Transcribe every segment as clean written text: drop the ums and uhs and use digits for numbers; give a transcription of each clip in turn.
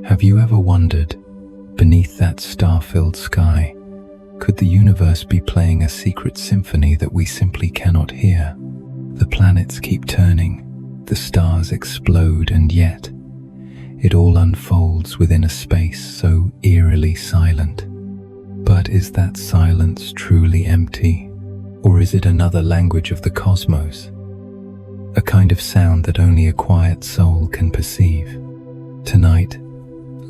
Have you ever wondered, beneath that star-filled sky, could the universe be playing a secret symphony that we simply cannot hear? The planets keep turning, the stars explode, and yet it all unfolds within a space so eerily silent. But is that silence truly empty? Or is it another language of the cosmos? A kind of sound that only a quiet soul can perceive. Tonight,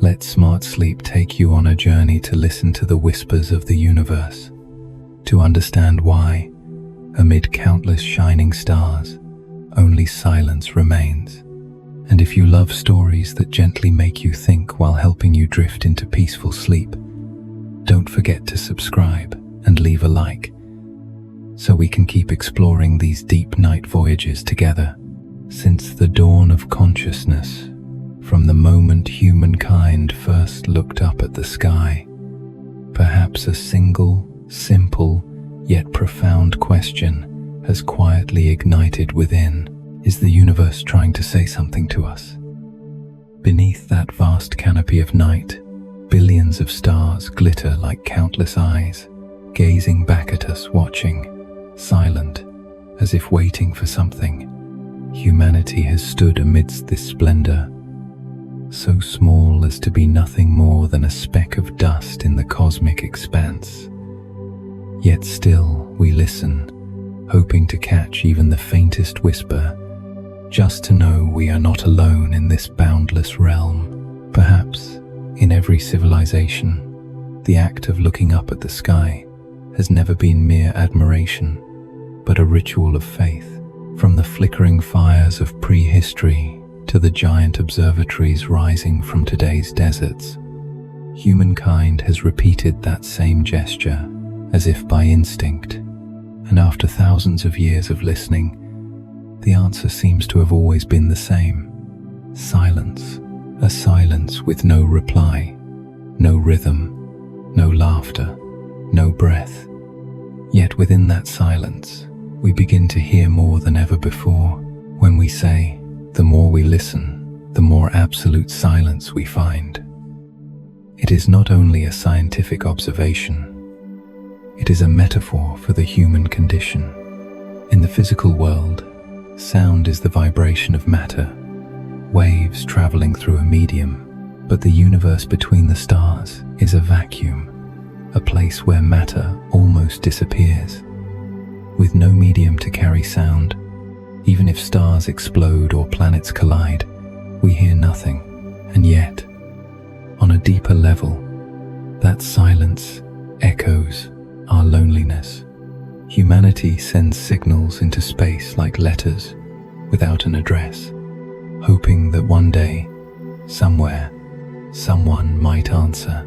let Smart Sleep take you on a journey to listen to the whispers of the universe, to understand why, amid countless shining stars, only silence remains. And if you love stories that gently make you think while helping you drift into peaceful sleep, don't forget to subscribe and leave a like, so we can keep exploring these deep night voyages together. Since the dawn of consciousness, from the moment humankind first looked up at the sky, perhaps a single, simple, yet profound question has quietly ignited within. Is the universe trying to say something to us? Beneath that vast canopy of night, billions of stars glitter like countless eyes, gazing back at us, watching, silent, as if waiting for something. Humanity has stood amidst this splendor, so small as to be nothing more than a speck of dust in the cosmic expanse. Yet still we listen, hoping to catch even the faintest whisper, just to know we are not alone in this boundless realm. Perhaps, in every civilization, the act of looking up at the sky has never been mere admiration, but a ritual of faith. From the flickering fires of prehistory to the giant observatories rising from today's deserts, humankind has repeated that same gesture, as if by instinct. And after thousands of years of listening, the answer seems to have always been the same. Silence. A silence with no reply, no rhythm, no laughter, no breath. Yet within that silence, we begin to hear more than ever before. When we say, the more we listen, the more absolute silence we find. It is not only a scientific observation, it is a metaphor for the human condition. In the physical world, sound is the vibration of matter, waves traveling through a medium, but the universe between the stars is a vacuum, a place where matter almost disappears. With no medium to carry sound, even if stars explode or planets collide, we hear nothing. And yet, on a deeper level, that silence echoes our loneliness. Humanity sends signals into space like letters without an address, hoping that one day, somewhere, someone might answer.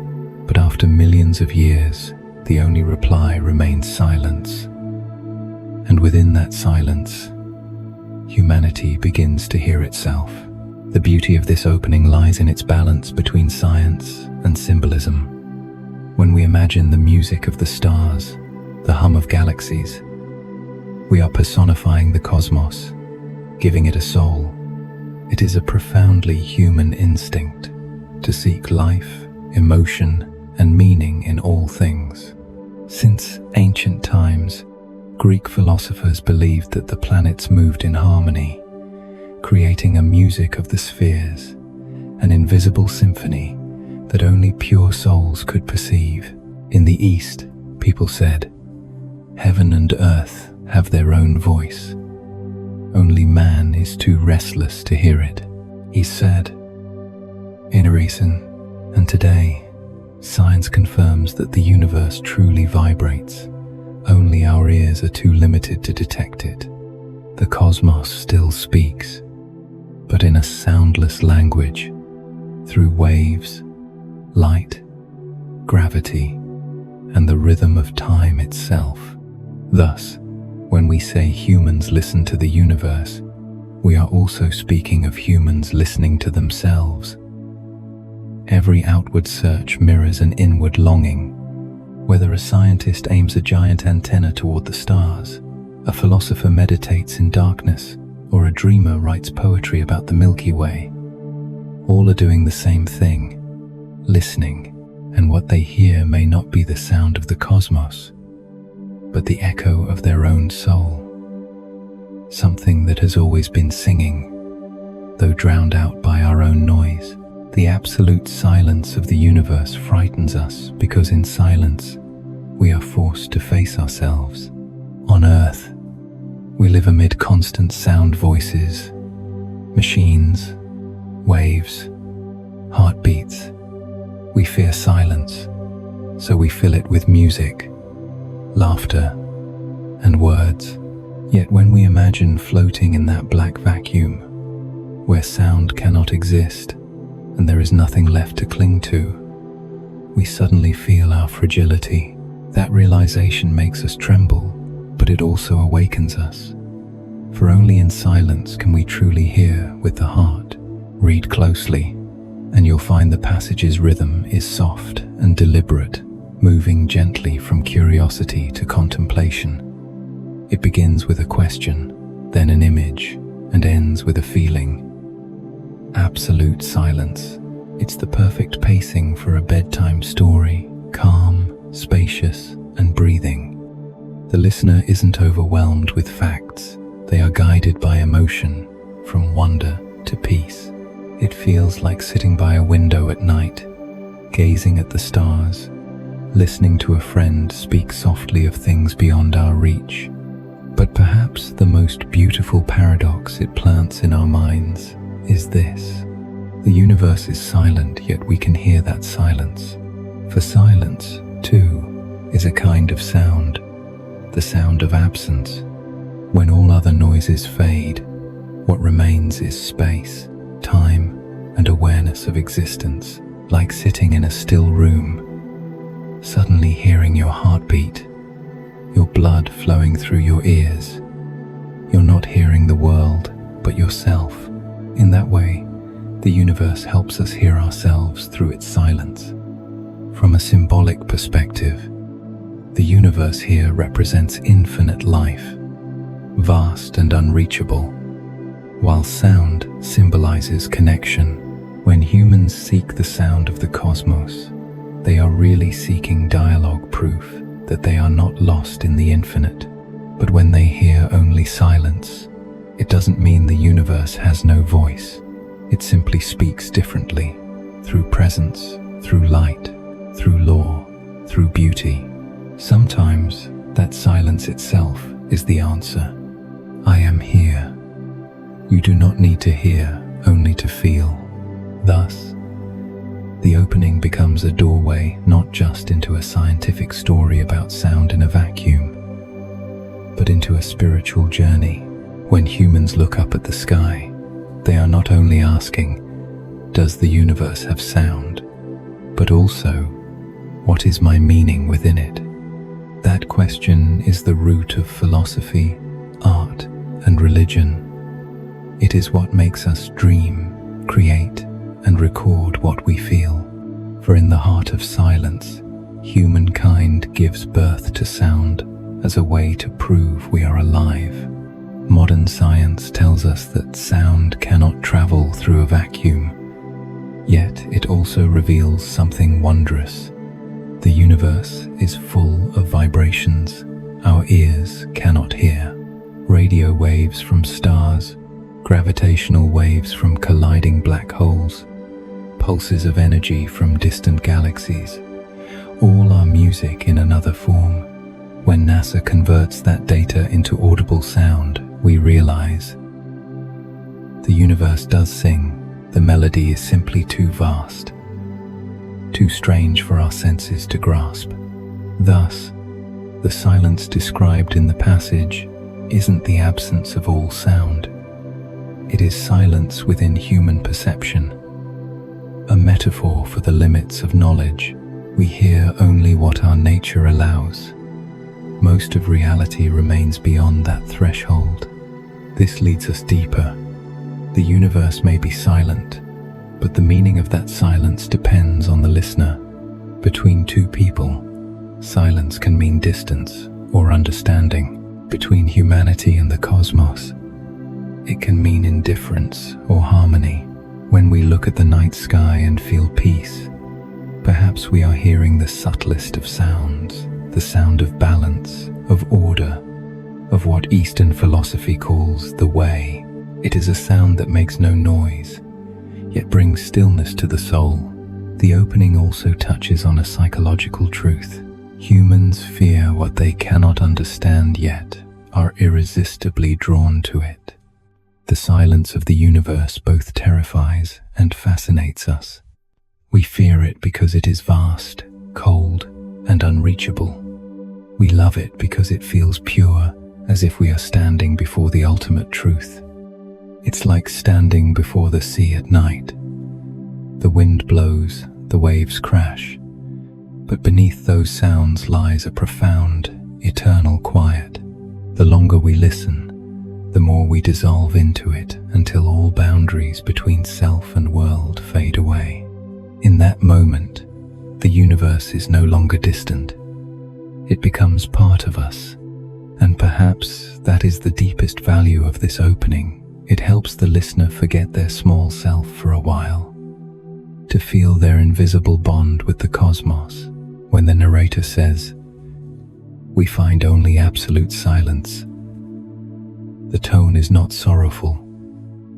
But after millions of years, the only reply remains silence. And within that silence, humanity begins to hear itself. The beauty of this opening lies in its balance between science and symbolism. When we imagine the music of the stars, the hum of galaxies, we are personifying the cosmos, giving it a soul. It is a profoundly human instinct to seek life, emotion, and meaning in all things. Since ancient times, Greek philosophers believed that the planets moved in harmony, creating a music of the spheres, an invisible symphony that only pure souls could perceive. In the East, people said, heaven and earth have their own voice. Only man is too restless to hear it, he said. In reason, and today, science confirms that the universe truly vibrates. Only our ears are too limited to detect it. The cosmos still speaks, but in a soundless language, through waves, light, gravity, and the rhythm of time itself. Thus, when we say humans listen to the universe, we are also speaking of humans listening to themselves. Every outward search mirrors an inward longing. Whether a scientist aims a giant antenna toward the stars, a philosopher meditates in darkness, or a dreamer writes poetry about the Milky Way, all are doing the same thing, listening, and what they hear may not be the sound of the cosmos, but the echo of their own soul, something that has always been singing, though drowned out by our own noise. The absolute silence of the universe frightens us because in silence, we are forced to face ourselves. On Earth, we live amid constant sound voices, machines, waves, heartbeats. We fear silence, so we fill it with music, laughter, and words. Yet when we imagine floating in that black vacuum, where sound cannot exist and there is nothing left to cling to, we suddenly feel our fragility. That realization makes us tremble, but it also awakens us. For only in silence can we truly hear with the heart. Read closely, and you'll find the passage's rhythm is soft and deliberate, moving gently from curiosity to contemplation. It begins with a question, then an image, and ends with a feeling. Absolute silence. It's the perfect pacing for a bedtime story, calm, spacious, and breathing. The listener isn't overwhelmed with facts. They are guided by emotion, from wonder to peace. It feels like sitting by a window at night, gazing at the stars, listening to a friend speak softly of things beyond our reach. But perhaps the most beautiful paradox it plants in our minds is this. The universe is silent, yet we can hear that silence. For silence, too, is a kind of sound, the sound of absence. When all other noises fade, what remains is space, time, and awareness of existence, like sitting in a still room, suddenly hearing your heartbeat, your blood flowing through your ears. You're not hearing the world, but yourself. In that way, the universe helps us hear ourselves through its silence. From a symbolic perspective, the universe here represents infinite life, vast and unreachable, while sound symbolizes connection. When humans seek the sound of the cosmos, they are really seeking dialogue, proof that they are not lost in the infinite. But when they hear only silence, it doesn't mean the universe has no voice. It simply speaks differently, through presence, through light, through law, through beauty. Sometimes that silence itself is the answer. I am here. You do not need to hear, only to feel. Thus, the opening becomes a doorway not just into a scientific story about sound in a vacuum, but into a spiritual journey. When humans look up at the sky, they are not only asking, does the universe have sound, but also, what is my meaning within it? That question is the root of philosophy, art, and religion. It is what makes us dream, create, and record what we feel. For in the heart of silence, humankind gives birth to sound as a way to prove we are alive. Modern science tells us that sound cannot travel through a vacuum, yet it also reveals something wondrous. The universe is full of vibrations our ears cannot hear. Radio waves from stars, gravitational waves from colliding black holes, pulses of energy from distant galaxies. All are music in another form. When NASA converts that data into audible sound, we realize the universe does sing. The melody is simply too vast, too strange for our senses to grasp. Thus, the silence described in the passage isn't the absence of all sound. It is silence within human perception, a metaphor for the limits of knowledge. We hear only what our nature allows. Most of reality remains beyond that threshold. This leads us deeper. The universe may be silent, but the meaning of that silence depends on the listener. Between two people, silence can mean distance or understanding. Between humanity and the cosmos, it can mean indifference or harmony. When we look at the night sky and feel peace, Perhaps we are hearing the subtlest of sounds, the sound of balance, of order, of what Eastern philosophy calls the way. It is a sound that makes no noise, yet brings stillness to the soul. The opening also touches on a psychological truth. Humans fear what they cannot understand, yet are irresistibly drawn to it. The silence of the universe both terrifies and fascinates us. We fear it because it is vast, cold, and unreachable. We love it because it feels pure, as if we are standing before the ultimate truth. It's like standing before the sea at night. The wind blows, the waves crash, but beneath those sounds lies a profound, eternal quiet. The longer we listen, the more we dissolve into it until all boundaries between self and world fade away. In that moment, the universe is no longer distant. It becomes part of us, and perhaps that is the deepest value of this opening. It helps the listener forget their small self for a while, to feel their invisible bond with the cosmos. When the narrator says, "We find only absolute silence," the tone is not sorrowful,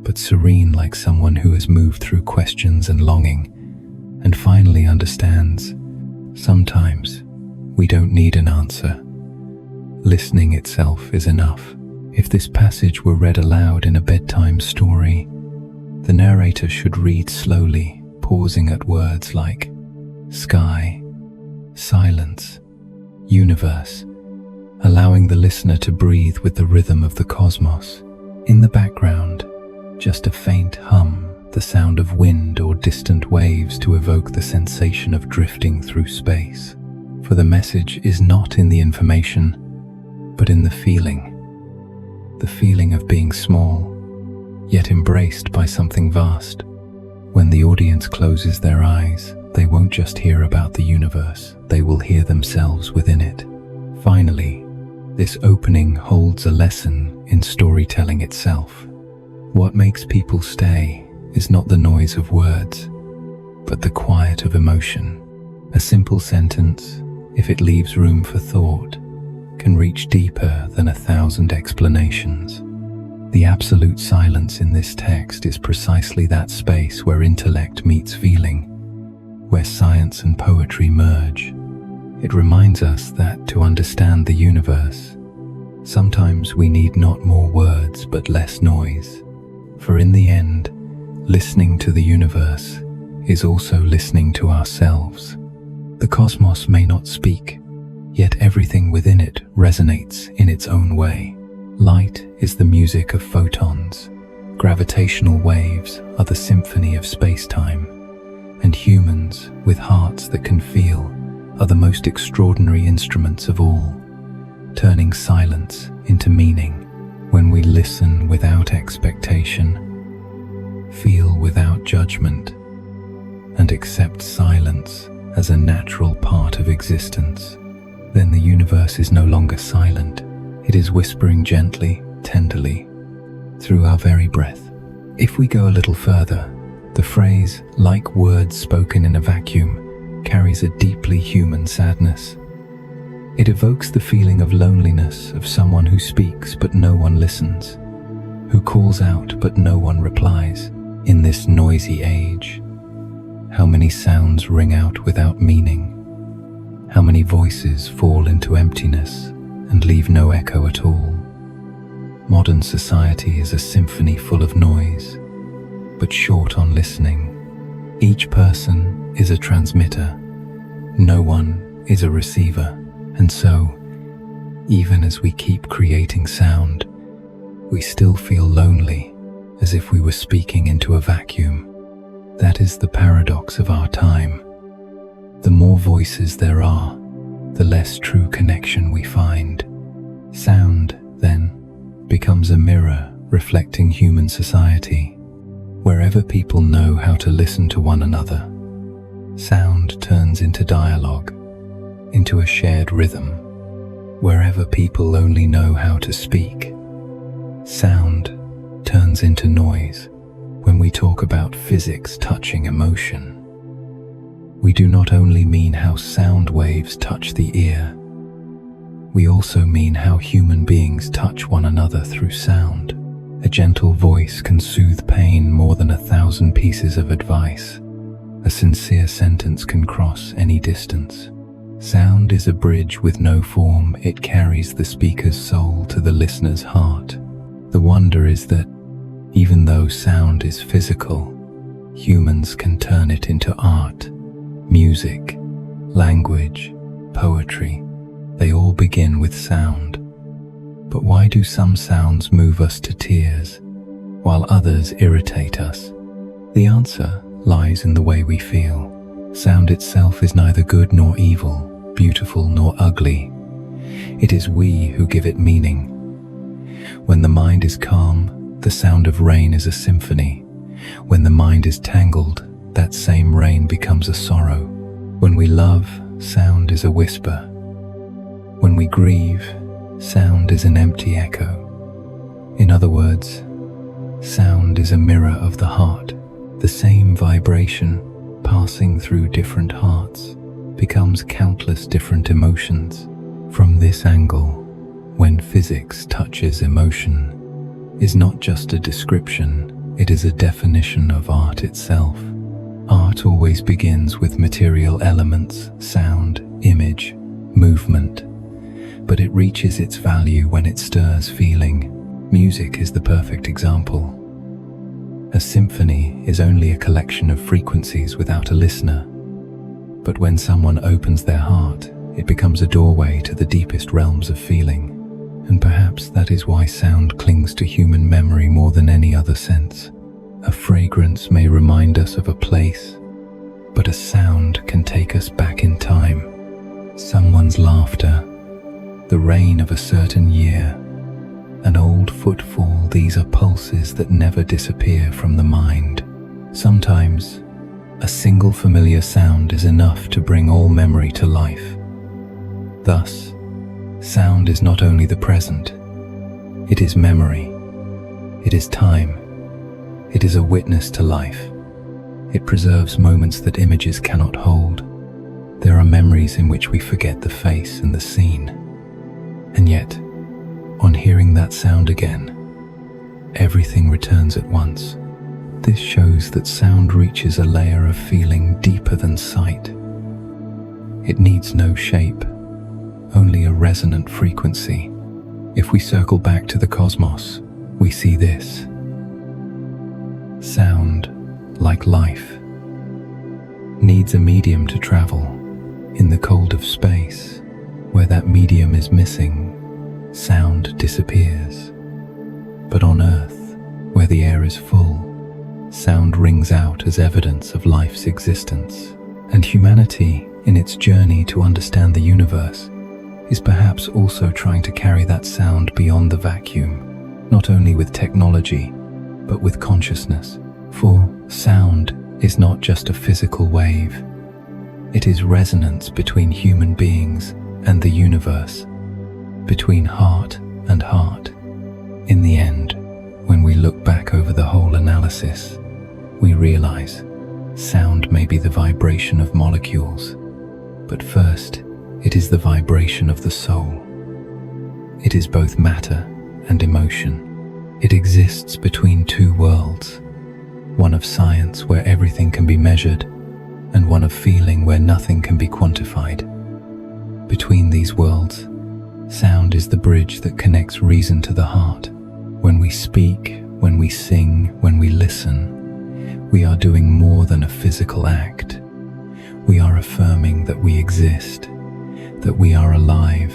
but serene, like someone who has moved through questions and longing, and finally understands. Sometimes we don't need an answer. Listening itself is enough. If this passage were read aloud in a bedtime story, the narrator should read slowly, pausing at words like sky, silence, universe, allowing the listener to breathe with the rhythm of the cosmos. In the background, just a faint hum, the sound of wind or distant waves to evoke the sensation of drifting through space. For the message is not in the information, but in the feeling of being small, yet embraced by something vast. When the audience closes their eyes, they won't just hear about the universe, they will hear themselves within it. Finally, this opening holds a lesson in storytelling itself. What makes people stay is not the noise of words, but the quiet of emotion. A simple sentence, if it leaves room for thought, can reach deeper than 1,000 explanations. The absolute silence in this text is precisely that space where intellect meets feeling, where science and poetry merge. It reminds us that to understand the universe, sometimes we need not more words but less noise. For in the end, listening to the universe is also listening to ourselves. The cosmos may not speak, yet everything within it resonates in its own way. Light is the music of photons, gravitational waves are the symphony of space-time, and humans with hearts that can feel are the most extraordinary instruments of all, turning silence into meaning. When we listen without expectation, feel without judgment, and accept silence as a natural part of existence, then the universe is no longer silent. It is whispering gently, tenderly, through our very breath. If we go a little further, the phrase, like words spoken in a vacuum, carries a deeply human sadness. It evokes the feeling of loneliness of someone who speaks but no one listens, who calls out but no one replies. In this noisy age, how many sounds ring out without meaning? How many voices fall into emptiness and leave no echo at all? Modern society is a symphony full of noise, but short on listening. Each person is a transmitter, no one is a receiver, and so, even as we keep creating sound, we still feel lonely, as if we were speaking into a vacuum. That is the paradox of our time. The more voices there are, the less true connection we find. Sound, then, becomes a mirror reflecting human society. Wherever people know how to listen to one another, sound turns into dialogue, into a shared rhythm. Wherever people only know how to speak, sound turns into noise. When we talk about physics touching emotion, we do not only mean how sound waves touch the ear, we also mean how human beings touch one another through sound. A gentle voice can soothe pain more than 1,000 pieces of advice. A sincere sentence can cross any distance. Sound is a bridge with no form. It carries the speaker's soul to the listener's heart. The wonder is that, even though sound is physical, humans can turn it into art. Music, language, poetry, they all begin with sound. But why do some sounds move us to tears, while others irritate us? The answer lies in the way we feel. Sound itself is neither good nor evil, beautiful nor ugly. It is we who give it meaning. When the mind is calm, the sound of rain is a symphony. When the mind is tangled, that same rain becomes a sorrow. When we love, sound is a whisper. When we grieve, sound is an empty echo. In other words, sound is a mirror of the heart. The same vibration, passing through different hearts, becomes countless different emotions. From this angle, when physics touches emotion, is not just a description, it is a definition of art itself. Art always begins with material elements, sound, image, movement, but it reaches its value when it stirs feeling. Music is the perfect example. A symphony is only a collection of frequencies without a listener. But when someone opens their heart, it becomes a doorway to the deepest realms of feeling. And perhaps that is why sound clings to human memory more than any other sense. A fragrance may remind us of a place, but a sound can take us back in time. Someone's laughter, the rain of a certain year, an old footfall, these are pulses that never disappear from the mind. Sometimes, a single familiar sound is enough to bring all memory to life. Thus, sound is not only the present, it is memory, it is time, it is a witness to life. It preserves moments that images cannot hold. There are memories in which we forget the face and the scene. And yet, on hearing that sound again, everything returns at once. This shows that sound reaches a layer of feeling deeper than sight. It needs no shape, only a resonant frequency. If we circle back to the cosmos, we see this. Sound, like life, needs a medium to travel. In the cold of space, where that medium is missing, sound disappears. But on Earth, where the air is full, sound rings out as evidence of life's existence. And humanity, in its journey to understand the universe, is perhaps also trying to carry that sound beyond the vacuum, not only with technology, but with consciousness. For sound is not just a physical wave. It is resonance between human beings and the universe, between heart and heart. In the end, when we look back over the whole analysis, we realize sound may be the vibration of molecules, but first, it is the vibration of the soul. It is both matter and emotion. It exists between two worlds, one of science where everything can be measured, and one of feeling where nothing can be quantified. Between these worlds, sound is the bridge that connects reason to the heart. When we speak, when we sing, when we listen, we are doing more than a physical act. We are affirming that we exist, that we are alive,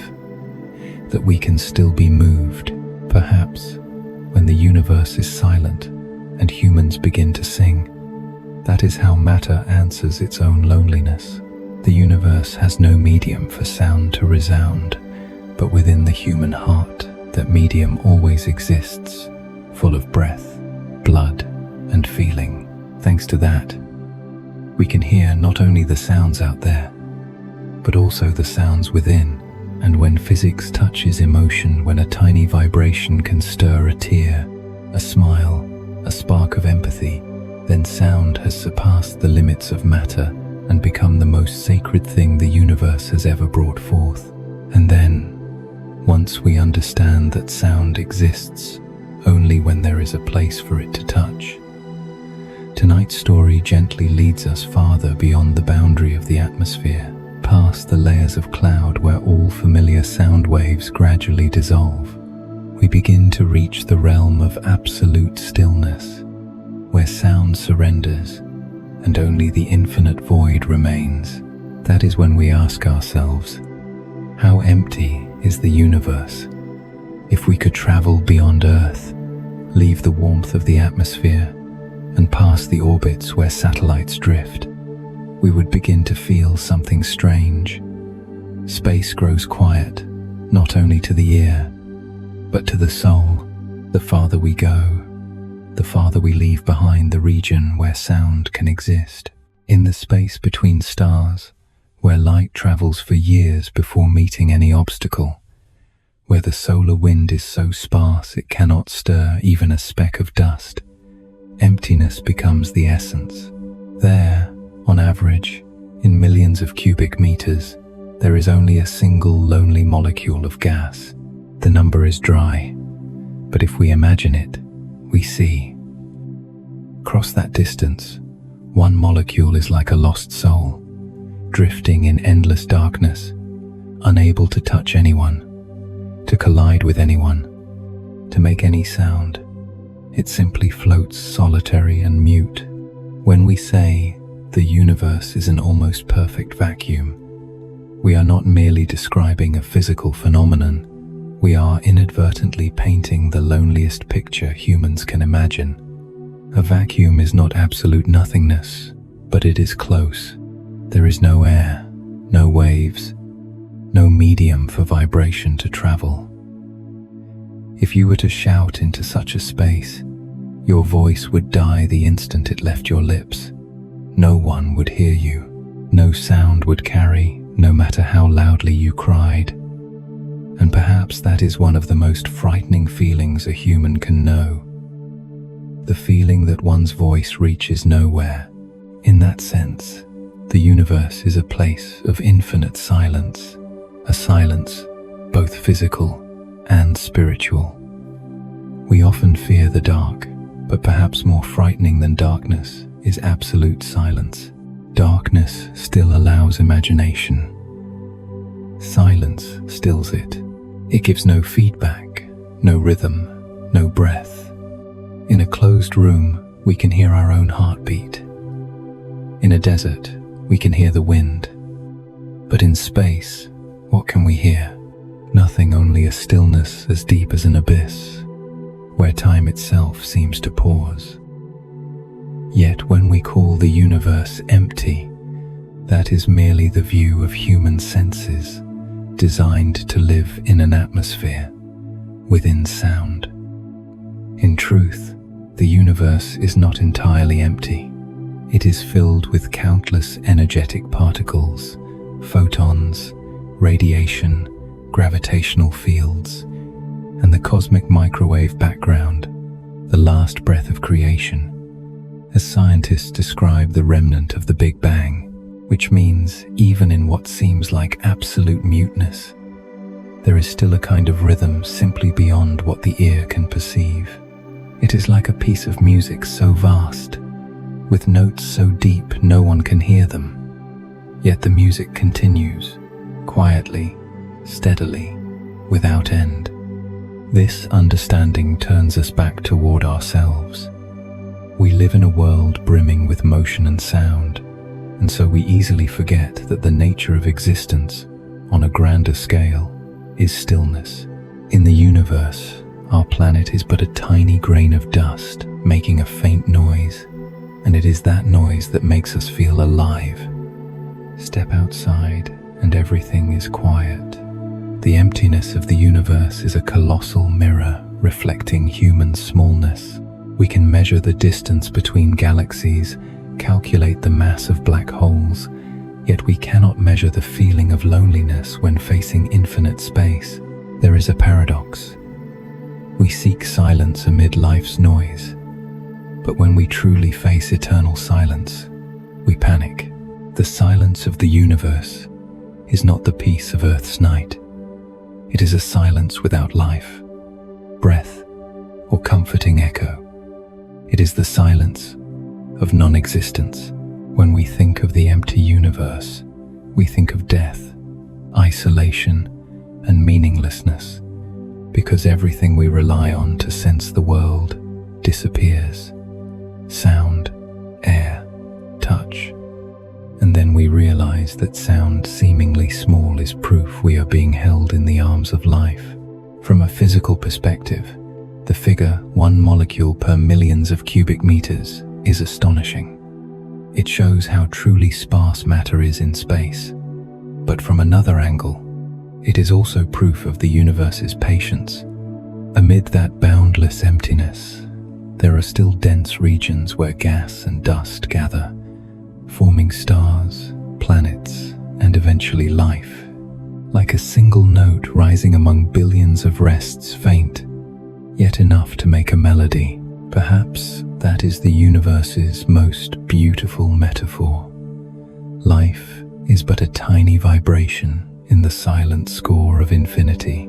that we can still be moved. Perhaps when the universe is silent and humans begin to sing, that is how matter answers its own loneliness. The universe has no medium for sound to resound, but within the human heart, that medium always exists, full of breath, blood, and feeling. Thanks to that, we can hear not only the sounds out there, but also the sounds within. And when physics touches emotion, when a tiny vibration can stir a tear, a smile, a spark of empathy, then sound has surpassed the limits of matter and become the most sacred thing the universe has ever brought forth. And then, once we understand that sound exists only when there is a place for it to touch, tonight's story gently leads us farther beyond the boundary of the atmosphere, past the layers of cloud where all familiar sound waves gradually dissolve. We begin to reach the realm of absolute stillness, where sound surrenders and only the infinite void remains. That is when we ask ourselves, how empty is the universe? If we could travel beyond Earth, leave the warmth of the atmosphere, and pass the orbits where satellites drift, we would begin to feel something strange. Space grows quiet, not only to the ear, but to the soul. The farther we go, the farther we leave behind the region where sound can exist. In the space between stars, where light travels for years before meeting any obstacle, where the solar wind is so sparse it cannot stir even a speck of dust, emptiness becomes the essence. There, on average, in millions of cubic meters, there is only a single lonely molecule of gas. The number is dry, but if we imagine it, we see. Across that distance, one molecule is like a lost soul, drifting in endless darkness, unable to touch anyone, to collide with anyone, to make any sound. It simply floats solitary and mute. When we say the universe is an almost perfect vacuum, we are not merely describing a physical phenomenon. We are inadvertently painting the loneliest picture humans can imagine. A vacuum is not absolute nothingness, but it is close. There is no air, no waves, no medium for vibration to travel. If you were to shout into such a space, your voice would die the instant it left your lips. No one would hear you. No sound would carry, no matter how loudly you cried. And perhaps that is one of the most frightening feelings a human can know. The feeling that one's voice reaches nowhere. In that sense, the universe is a place of infinite silence, a silence both physical and spiritual. We often fear the dark, but perhaps more frightening than darkness is absolute silence. Darkness still allows imagination. Silence stills it. It gives no feedback, no rhythm, no breath. In a closed room, we can hear our own heartbeat. In a desert, we can hear the wind. But in space, what can we hear? Nothing, only a stillness as deep as an abyss, where time itself seems to pause. Yet when we call the universe empty, that is merely the view of human senses, designed to live in an atmosphere, within sound. In truth, the universe is not entirely empty. It is filled with countless energetic particles, photons, radiation, gravitational fields, and the cosmic microwave background, the last breath of creation, as scientists describe the remnant of the Big Bang, which means even in what seems like absolute muteness, there is still a kind of rhythm simply beyond what the ear can perceive. It is like a piece of music so vast, with notes so deep no one can hear them. Yet the music continues, quietly, steadily, without end. This understanding turns us back toward ourselves. We live in a world brimming with motion and sound, and so we easily forget that the nature of existence, on a grander scale, is stillness. In the universe, our planet is but a tiny grain of dust, making a faint noise, and it is that noise that makes us feel alive. Step outside, and everything is quiet. The emptiness of the universe is a colossal mirror reflecting human smallness. We can measure the distance between galaxies, calculate the mass of black holes, yet we cannot measure the feeling of loneliness when facing infinite space. There is a paradox. We seek silence amid life's noise, but when we truly face eternal silence, we panic. The silence of the universe is not the peace of Earth's night. It is a silence without life, breath, or comforting echo. It is the silence of non-existence. When we think of the empty universe, we think of death, isolation, and meaninglessness, because everything we rely on to sense the world disappears. Sound, air, touch. And then we realize that sound seemingly small is proof we are being held in the arms of life. From a physical perspective, the figure 1 molecule per millions of cubic meters is astonishing. It shows how truly sparse matter is in space. But from another angle, it is also proof of the universe's patience. Amid that boundless emptiness, there are still dense regions where gas and dust gather, forming stars, planets, and eventually life. Like a single note rising among billions of rests faint, yet enough to make a melody. Perhaps that is the universe's most beautiful metaphor. Life is but a tiny vibration in the silent score of infinity,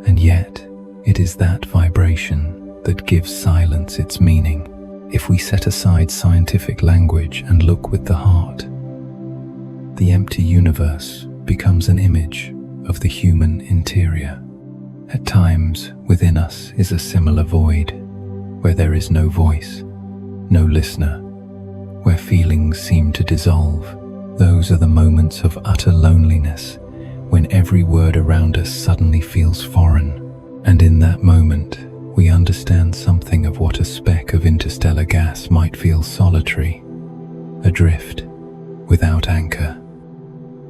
and yet it is that vibration that gives silence its meaning. If we set aside scientific language and look with the heart, the empty universe becomes an image of the human interior. At times, within us is a similar void, where there is no voice, no listener, where feelings seem to dissolve. Those are the moments of utter loneliness, when every word around us suddenly feels foreign. And in that moment, we understand something of what a speck of interstellar gas might feel: solitary, adrift, without anchor.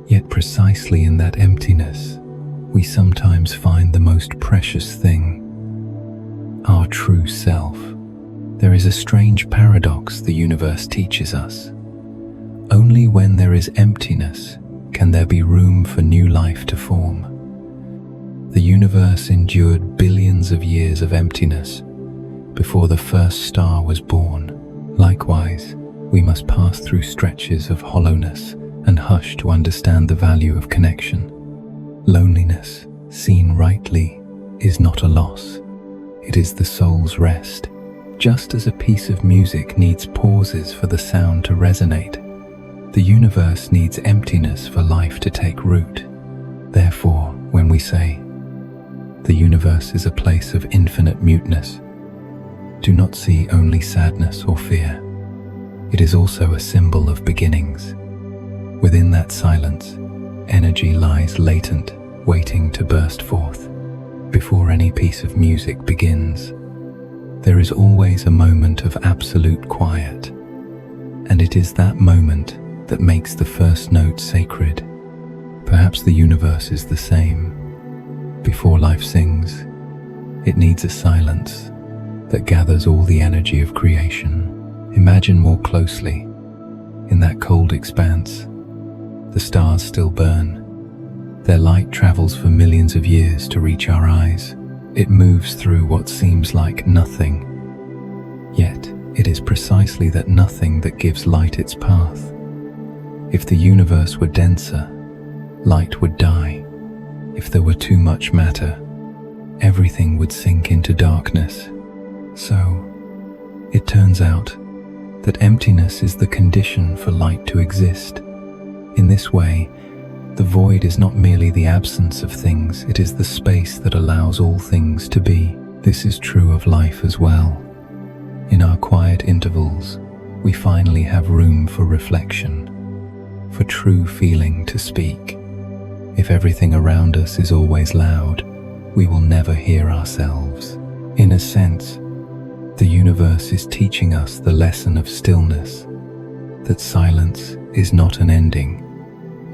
Yet precisely in that emptiness, we sometimes find the most precious thing: our true self. There is a strange paradox the universe teaches us. Only when there is emptiness can there be room for new life to form. The universe endured billions of years of emptiness before the first star was born. Likewise, we must pass through stretches of hollowness and hush to understand the value of connection. Loneliness, seen rightly, is not a loss. It is the soul's rest. Just as a piece of music needs pauses for the sound to resonate, the universe needs emptiness for life to take root. Therefore, when we say, the universe is a place of infinite muteness, do not see only sadness or fear. It is also a symbol of beginnings. Within that silence, energy lies latent, waiting to burst forth. Before any piece of music begins, there is always a moment of absolute quiet, and it is that moment that makes the first note sacred. Perhaps the universe is the same. Before life sings, it needs a silence that gathers all the energy of creation. Imagine more closely. In that cold expanse, the stars still burn. Their light travels for millions of years to reach our eyes. It moves through what seems like nothing. Yet, it is precisely that nothing that gives light its path. If the universe were denser, light would die. If there were too much matter, everything would sink into darkness. So, it turns out that emptiness is the condition for light to exist. In this way, the void is not merely the absence of things, it is the space that allows all things to be. This is true of life as well. In our quiet intervals, we finally have room for reflection, for true feeling to speak. If everything around us is always loud, we will never hear ourselves. In a sense, the universe is teaching us the lesson of stillness, that silence is not an ending,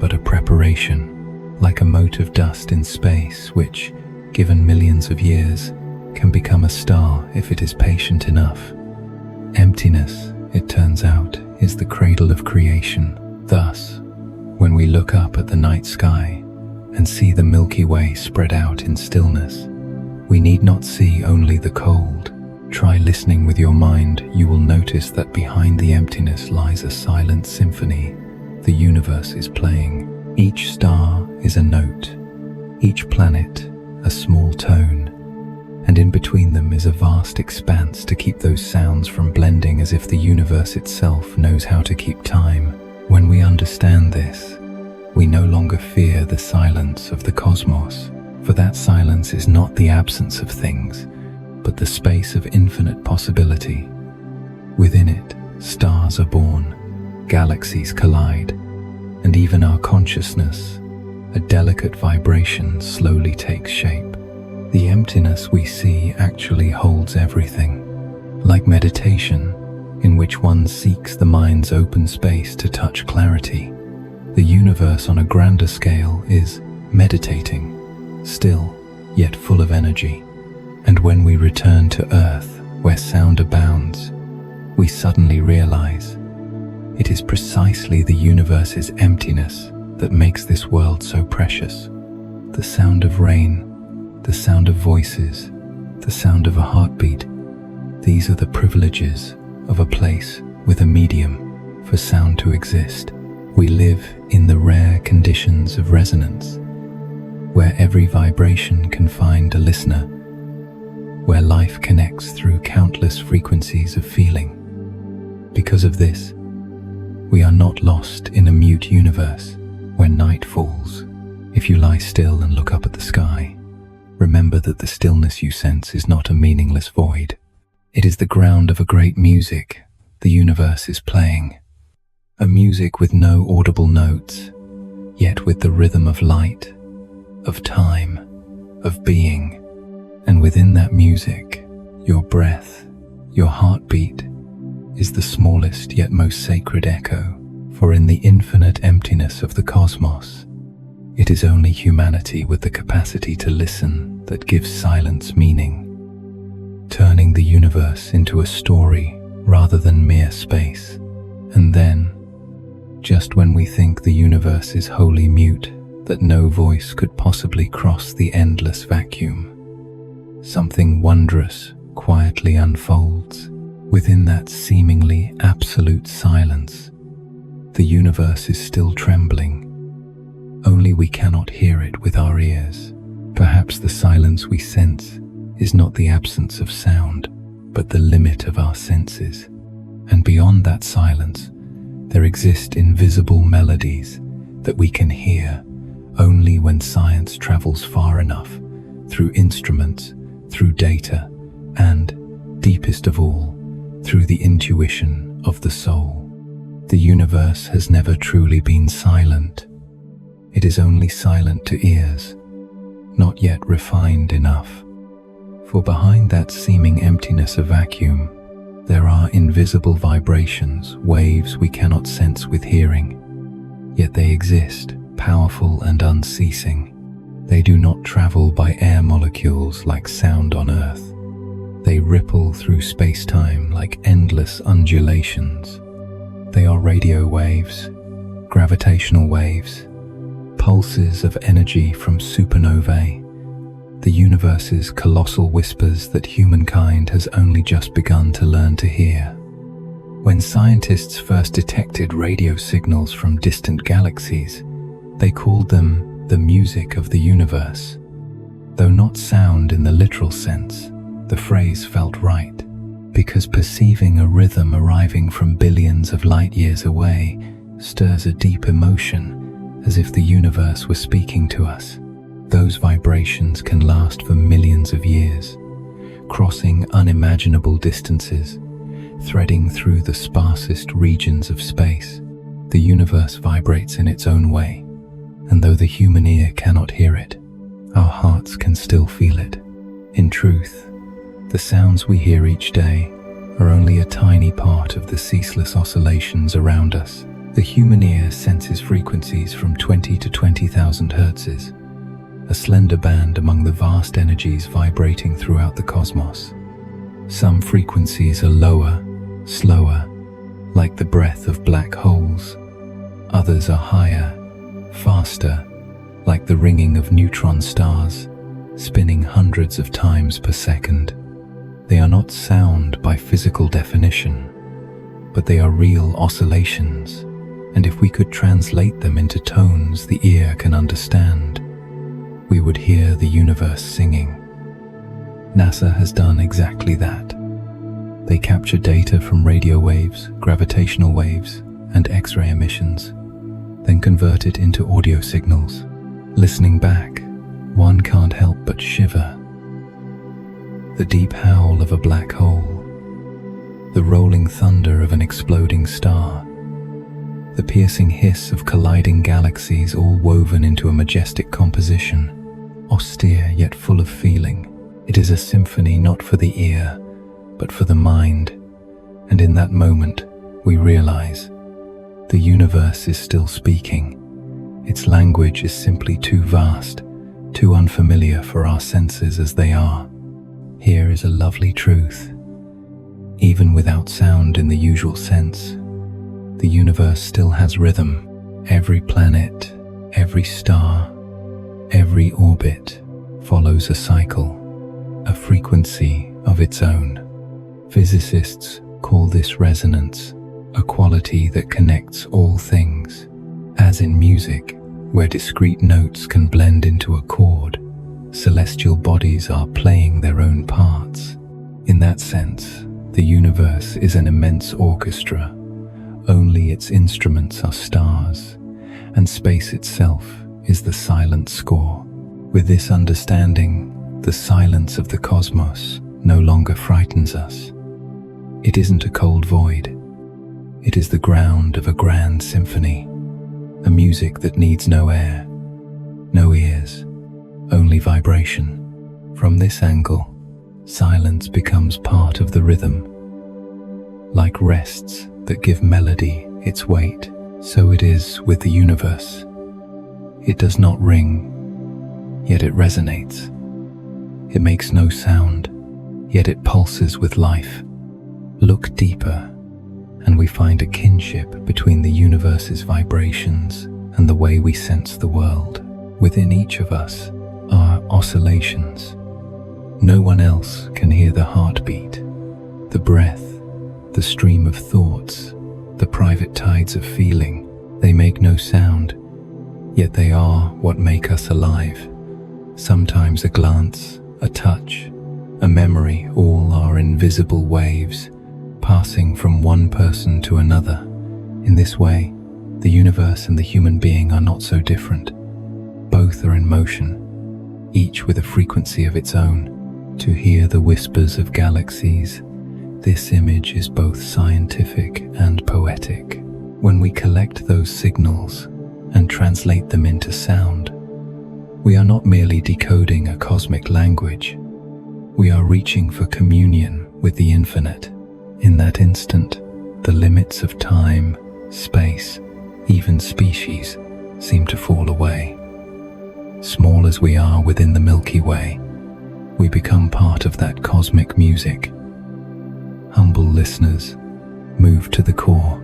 but a preparation, like a mote of dust in space which, given millions of years, can become a star if it is patient enough. Emptiness, it turns out, is the cradle of creation. Thus, when we look up at the night sky and see the Milky Way spread out in stillness, we need not see only the cold. Try listening with your mind. You will notice that behind the emptiness lies a silent symphony, The universe is playing. Each star is a note, each planet a small tone, and in between them is a vast expanse to keep those sounds from blending, as if the universe itself knows how to keep time. When we understand this, we no longer fear the silence of the cosmos, for that silence is not the absence of things, but the space of infinite possibility. Within it, stars are born, galaxies collide, and even our consciousness, a delicate vibration, slowly takes shape. The emptiness we see actually holds everything, like meditation, in which one seeks the mind's open space to touch clarity. The universe on a grander scale is meditating, still, yet full of energy. And when we return to Earth, where sound abounds, we suddenly realize it is precisely the universe's emptiness that makes this world so precious. The sound of rain, the sound of voices, the sound of a heartbeat, these are the privileges of a place with a medium for sound to exist. We live in the rare conditions of resonance, where every vibration can find a listener, where life connects through countless frequencies of feeling. Because of this, we are not lost in a mute universe where night falls. If you lie still and look up at the sky, remember that the stillness you sense is not a meaningless void. It is the ground of a great music the universe is playing. A music with no audible notes, yet with the rhythm of light, of time, of being. And within that music, your breath, your heartbeat, is the smallest yet most sacred echo. For in the infinite emptiness of the cosmos, it is only humanity with the capacity to listen that gives silence meaning, turning the universe into a story rather than mere space. And then, just when we think the universe is wholly mute, that no voice could possibly cross the endless vacuum, something wondrous quietly unfolds. Within that seemingly absolute silence, the universe is still trembling. Only we cannot hear it with our ears. Perhaps the silence we sense is not the absence of sound, but the limit of our senses. And beyond that silence, there exist invisible melodies that we can hear only when science travels far enough, through instruments, through data, and, deepest of all, through the intuition of the soul. The universe has never truly been silent. It is only silent to ears, not yet refined enough. For behind that seeming emptiness of vacuum, there are invisible vibrations, waves we cannot sense with hearing. Yet they exist, powerful and unceasing. They do not travel by air molecules like sound on Earth. They ripple through space-time like endless undulations. They are radio waves, gravitational waves, pulses of energy from supernovae, the universe's colossal whispers that humankind has only just begun to learn to hear. When scientists first detected radio signals from distant galaxies, they called them the music of the universe. Though not sound in the literal sense, the phrase felt right, because perceiving a rhythm arriving from billions of light years away stirs a deep emotion, as if the universe were speaking to us. Those vibrations can last for millions of years, crossing unimaginable distances, threading through the sparsest regions of space. The universe vibrates in its own way, and though the human ear cannot hear it, our hearts can still feel it. In truth, the sounds we hear each day are only a tiny part of the ceaseless oscillations around us. The human ear senses frequencies from 20 to 20,000 hertzes, a slender band among the vast energies vibrating throughout the cosmos. Some frequencies are lower, slower, like the breath of black holes. Others are higher, faster, like the ringing of neutron stars, spinning hundreds of times per second. They are not sound by physical definition, but they are real oscillations, and if we could translate them into tones the ear can understand, we would hear the universe singing. NASA has done exactly that. They capture data from radio waves, gravitational waves, and X-ray emissions, then convert it into audio signals. Listening back, one can't help but shiver. The deep howl of a black hole, the rolling thunder of an exploding star, the piercing hiss of colliding galaxies, all woven into a majestic composition, austere yet full of feeling. It is a symphony not for the ear, but for the mind. And in that moment, we realize the universe is still speaking. Its language is simply too vast, too unfamiliar for our senses as they are. Here is a lovely truth. Even without sound in the usual sense, the universe still has rhythm. Every planet, every star, every orbit follows a cycle, a frequency of its own. Physicists call this resonance, a quality that connects all things. As in music, where discrete notes can blend into a chord, celestial bodies are playing their own parts. In that sense, the universe is an immense orchestra. Only its instruments are stars, and space itself is the silent score. With this understanding, the silence of the cosmos no longer frightens us. It isn't a cold void. It is the ground of a grand symphony, a music that needs no air, no ears, only vibration. From this angle, silence becomes part of the rhythm. Like rests that give melody its weight, so it is with the universe. It does not ring, yet it resonates. It makes no sound, yet it pulses with life. Look deeper, and we find a kinship between the universe's vibrations and the way we sense the world. Within each of us are oscillations. No one else can hear the heartbeat, the breath, the stream of thoughts, the private tides of feeling. They make no sound, yet they are what make us alive. Sometimes a glance, a touch, a memory, all are invisible waves, passing from one person to another. In this way, the universe and the human being are not so different. Both are in motion, each with a frequency of its own. To hear the whispers of galaxies, this image is both scientific and poetic. When we collect those signals and translate them into sound, we are not merely decoding a cosmic language. We are reaching for communion with the infinite. In that instant, the limits of time, space, even species seem to fall away. Small as we are within the Milky Way, we become part of that cosmic music. Humble listeners, move to the core.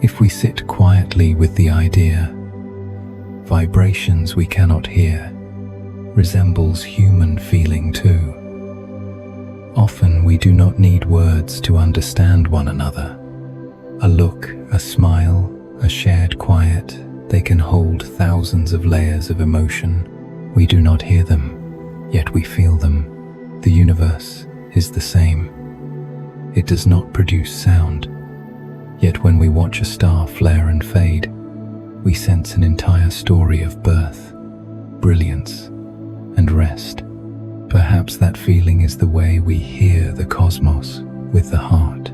If we sit quietly with the idea, vibrations we cannot hear, resembles human feeling too. Often we do not need words to understand one another. A look, a smile, a shared quiet, they can hold thousands of layers of emotion. We do not hear them, yet we feel them. The universe is the same. It does not produce sound, yet when we watch a star flare and fade, we sense an entire story of birth, brilliance, and rest. Perhaps that feeling is the way we hear the cosmos with the heart.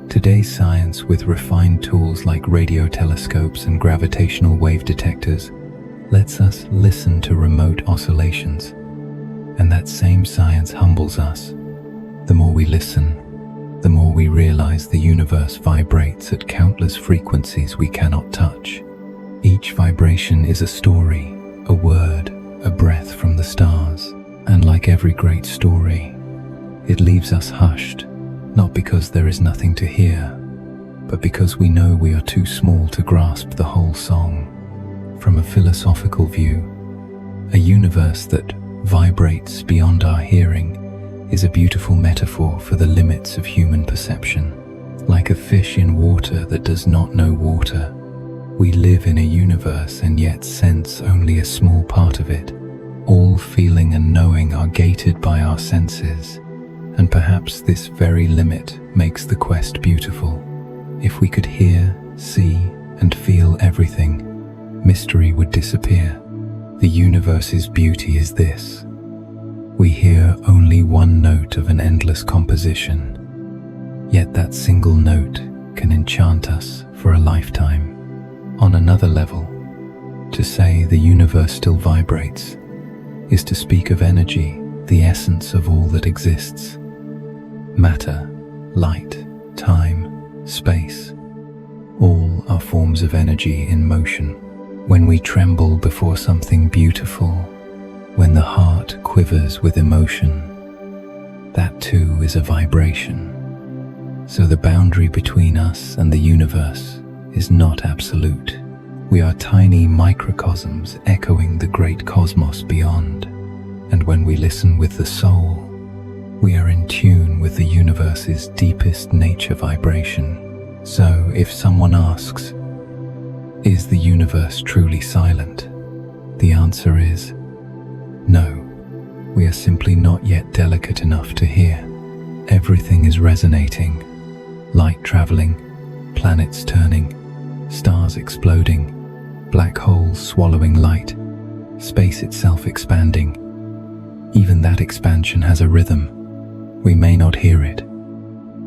Today's science, with refined tools like radio telescopes and gravitational wave detectors, lets us listen to remote oscillations. And that same science humbles us. The more we listen, the more we realize the universe vibrates at countless frequencies we cannot touch. Each vibration is a story, a word, a breath from the stars. And like every great story, it leaves us hushed, not because there is nothing to hear, but because we know we are too small to grasp the whole song. From a philosophical view, a universe that vibrates beyond our hearing is a beautiful metaphor for the limits of human perception. Like a fish in water that does not know water, We live in a universe and yet sense only a small part of it. All feeling and knowing are gated by our senses, and perhaps this very limit makes the quest beautiful. If we could hear, see, and feel everything, mystery would disappear. The universe's beauty is this: we hear only one note of an endless composition, yet that single note can enchant us for a lifetime. On another level, to say the universe still vibrates is to speak of energy, the essence of all that exists. Matter, light, time, space, all are forms of energy in motion. When we tremble before something beautiful, when the heart quivers with emotion, that too is a vibration. So the boundary between us and the universe is not absolute. We are tiny microcosms echoing the great cosmos beyond. And when we listen with the soul, we are in tune with the universe's deepest nature vibration. So if someone asks, is the universe truly silent? The answer is no. We are simply not yet delicate enough to hear. Everything is resonating. Light traveling, planets turning, stars exploding, black holes swallowing light, space itself expanding. Even that expansion has a rhythm. We may not hear it,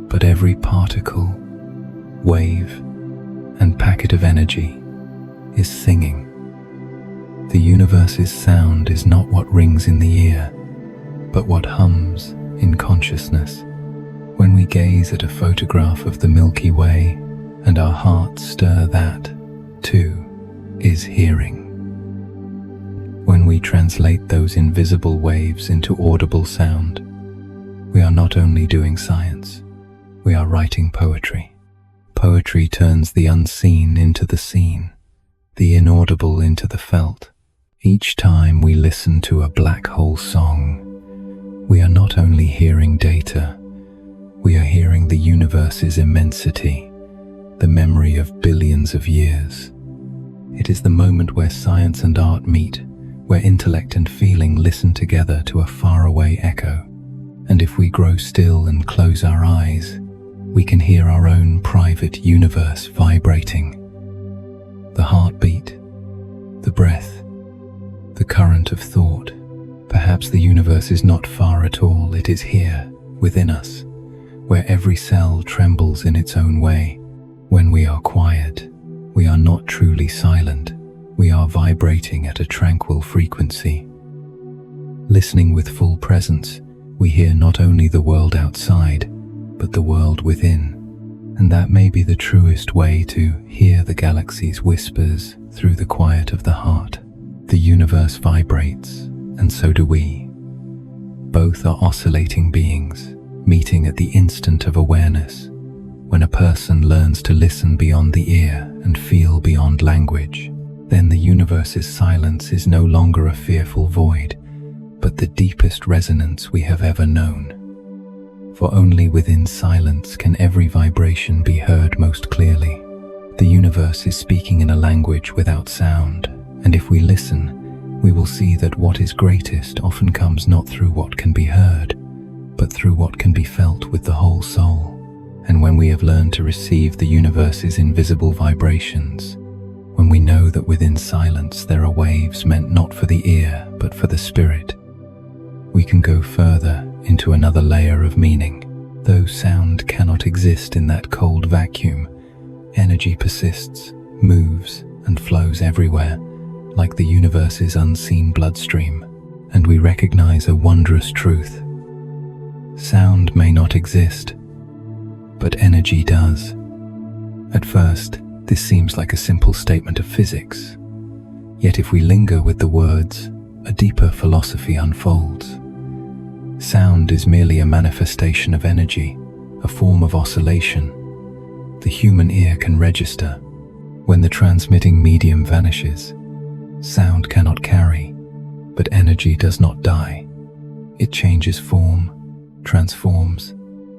but every particle, wave, and packet of energy is singing. The universe's sound is not what rings in the ear, but what hums in consciousness. When we gaze at a photograph of the Milky Way and our hearts stir, that, too, is hearing. When we translate those invisible waves into audible sound, we are not only doing science, we are writing poetry. Poetry turns the unseen into the seen, the inaudible into the felt. Each time we listen to a black hole song, we are not only hearing data, we are hearing the universe's immensity, the memory of billions of years. It is the moment where science and art meet, where intellect and feeling listen together to a faraway echo. And if we grow still and close our eyes, we can hear our own private universe vibrating. The heartbeat, the breath, the current of thought. Perhaps the universe is not far at all, it is here, within us, where every cell trembles in its own way. When we are quiet, we are not truly silent. We are vibrating at a tranquil frequency. Listening with full presence, we hear not only the world outside, but the world within. And that may be the truest way to hear the galaxy's whispers through the quiet of the heart. The universe vibrates, and so do we. Both are oscillating beings, meeting at the instant of awareness. When a person learns to listen beyond the ear and feel beyond language, then the universe's silence is no longer a fearful void, but the deepest resonance we have ever known. For only within silence can every vibration be heard most clearly. The universe is speaking in a language without sound, and if we listen, we will see that what is greatest often comes not through what can be heard, but through what can be felt with the whole soul. And when we have learned to receive the universe's invisible vibrations, when we know that within silence there are waves meant not for the ear but for the spirit, we can go further into another layer of meaning. Though sound cannot exist in that cold vacuum, energy persists, moves, and flows everywhere, like the universe's unseen bloodstream. And we recognize a wondrous truth. Sound may not exist, but energy does. At first, this seems like a simple statement of physics. Yet if we linger with the words, a deeper philosophy unfolds. Sound is merely a manifestation of energy, a form of oscillation. The human ear can register. When the transmitting medium vanishes, sound cannot carry, but energy does not die. It changes form, transforms,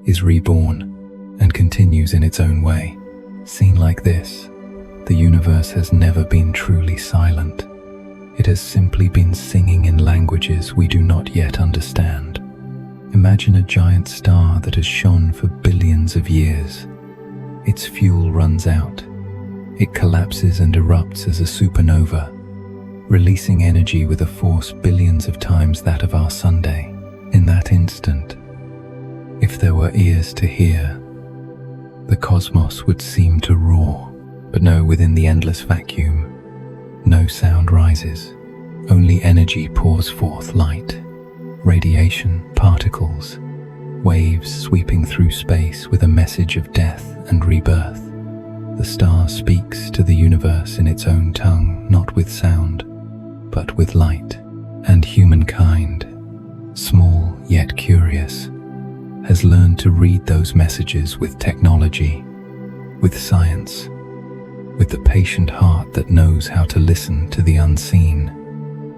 is reborn, and continues in its own way. Seen like this, the the universe has never been truly silent. It has simply been singing in languages we do not yet understand. Imagine a giant star that has shone for billions of years. Its fuel runs out. It collapses and erupts as a supernova, releasing energy with a force billions of times that of our Sunday. In that instant, if there were ears to hear, the cosmos would seem to roar. But no, within the endless vacuum, no sound rises. Only energy pours forth light, radiation, particles, waves sweeping through space with a message of death and rebirth. The star speaks to the universe in its own tongue, not with sound, but with light. And humankind, small yet curious, has learned to read those messages with technology, with science, with the patient heart that knows how to listen to the unseen.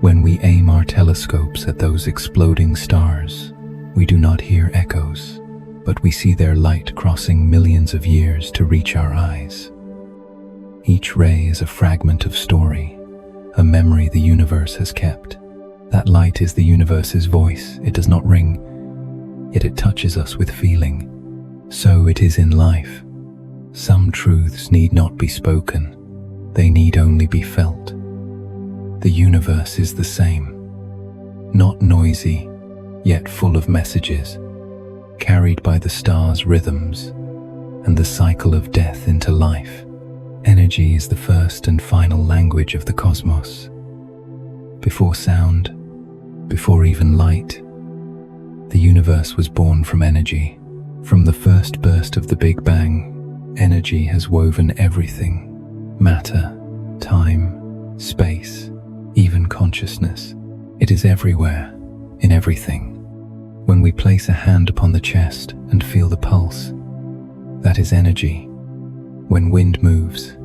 When we aim our telescopes at those exploding stars, we do not hear echoes, but we see their light crossing millions of years to reach our eyes. Each ray is a fragment of story, a memory the universe has kept. That light is the universe's voice. It does not ring, yet it touches us with feeling. So it is in life. Some truths need not be spoken, they need only be felt. The universe is the same, not noisy, yet full of messages, carried by the stars' rhythms and the cycle of death into life. Energy is the first and final language of the cosmos. Before sound, before even light, the universe was born from energy. From the first burst of the Big Bang, energy has woven everything: matter, time, space, even consciousness. It is everywhere, in everything. When we place a hand upon the chest and feel the pulse, that is energy. When wind moves,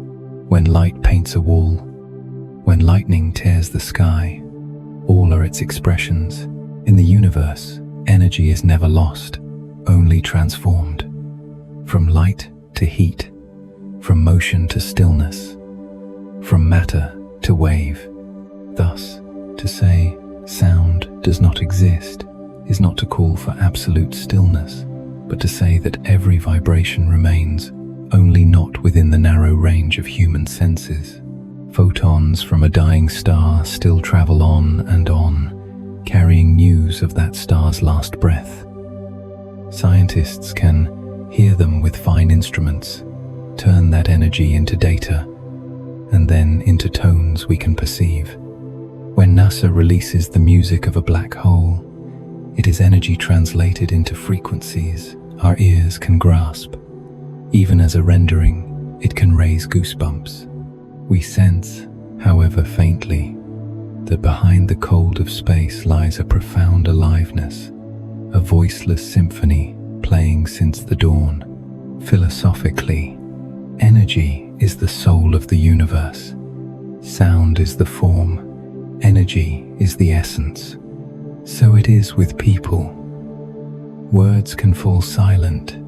when light paints a wall, when lightning tears the sky, all are its expressions. In the universe, energy is never lost, only transformed. From light to heat, from motion to stillness, from matter to wave. Thus, to say sound does not exist is not to call for absolute stillness, but to say that every vibration remains, only not within the narrow range of human senses. Photons from a dying star still travel on and on, carrying news of that star's last breath. Scientists can hear them with fine instruments, turn that energy into data, and then into tones we can perceive. When NASA releases the music of a black hole, it is energy translated into frequencies our ears can grasp. Even as a rendering, it can raise goosebumps. We sense, however faintly, that behind the cold of space lies a profound aliveness, a voiceless symphony playing since the dawn. Philosophically, energy is the soul of the universe. Sound is the form, energy is the essence. So it is with people. Words can fall silent,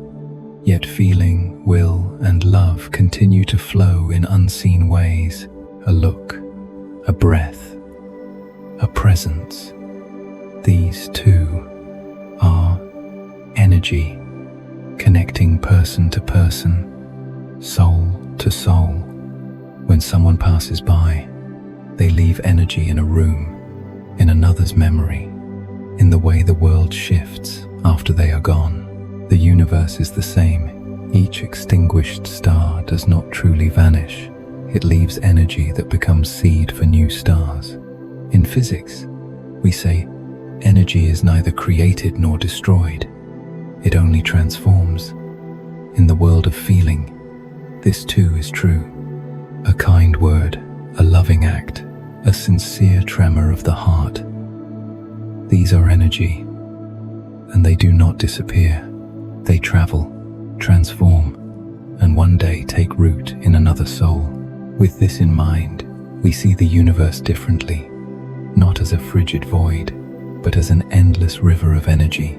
yet feeling, will, and love continue to flow in unseen ways. A look, a breath, a presence. These too are energy, connecting person to person, soul to soul. When someone passes by, they leave energy in a room, in another's memory, in the way the world shifts after they are gone. The universe is the same. Each extinguished star does not truly vanish. It leaves energy that becomes seed for new stars. In physics, we say energy is neither created nor destroyed. It only transforms. In the world of feeling, this too is true. A kind word, a loving act, a sincere tremor of the heart. These are energy, and they do not disappear. They travel, transform, and one day take root in another soul. With this in mind, we see the universe differently, not as a frigid void, but as an endless river of energy,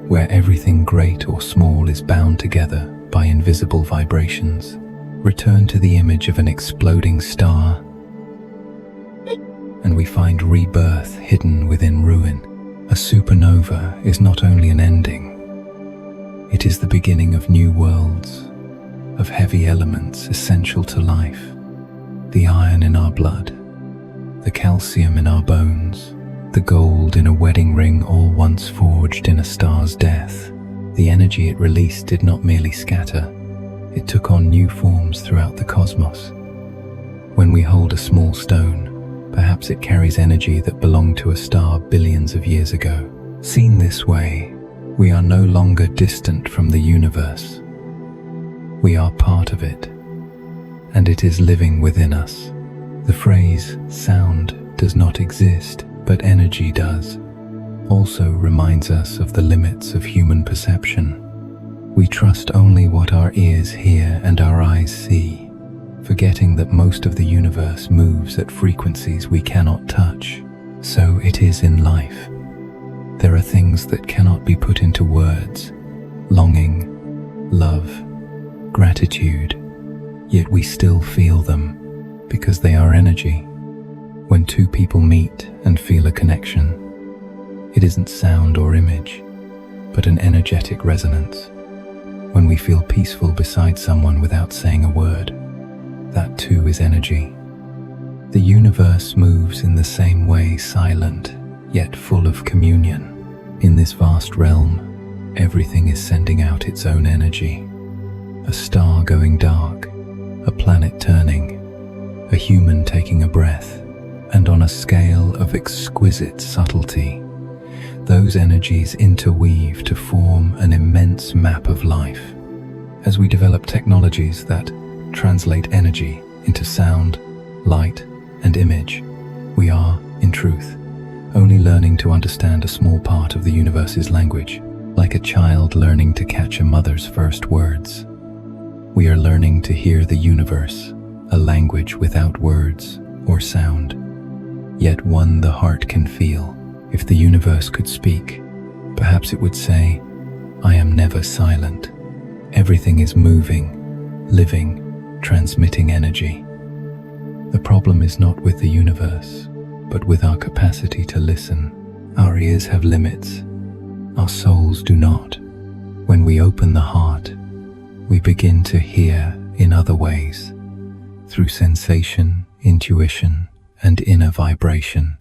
where everything great or small is bound together by invisible vibrations. return to the image of an exploding star, and we find rebirth hidden within ruin. A supernova is not only an ending, it is the beginning of new worlds, of heavy elements essential to life, the iron in our blood, the calcium in our bones, the gold in a wedding ring, all once forged in a star's death. The energy it released did not merely scatter, it took on new forms throughout the cosmos. When we hold a small stone, perhaps it carries energy that belonged to a star billions of years ago. Seen this way, we are no longer distant from the universe. We are part of it, and it is living within us. The phrase "sound does not exist, but energy does" also reminds us of the limits of human perception. We trust only what our ears hear and our eyes see, forgetting that most of the universe moves at frequencies we cannot touch. So it is in life. There are things that cannot be put into words: longing, love, gratitude, yet we still feel them because they are energy. When two people meet and feel a connection, it isn't sound or image, but an energetic resonance. When we feel peaceful beside someone without saying a word, that too is energy. The universe moves in the same way, silent, yet full of communion. In this vast realm, everything is sending out its own energy. A star going dark, a planet turning, a human taking a breath, and on a scale of exquisite subtlety, those energies interweave to form an immense map of life. As we develop technologies that translate energy into sound, light, and image, we are, in truth, only learning to understand a small part of the universe's language, like a child learning to catch a mother's first words. We are learning to hear the universe, a language without words or sound, yet one the heart can feel. If the universe could speak, perhaps it would say, "I am never silent. Everything is moving, living, transmitting energy." The problem is not with the universe, but with our capacity to listen. Our ears have limits, our souls do not. When we open the heart, we begin to hear in other ways, through sensation, intuition, and inner vibration.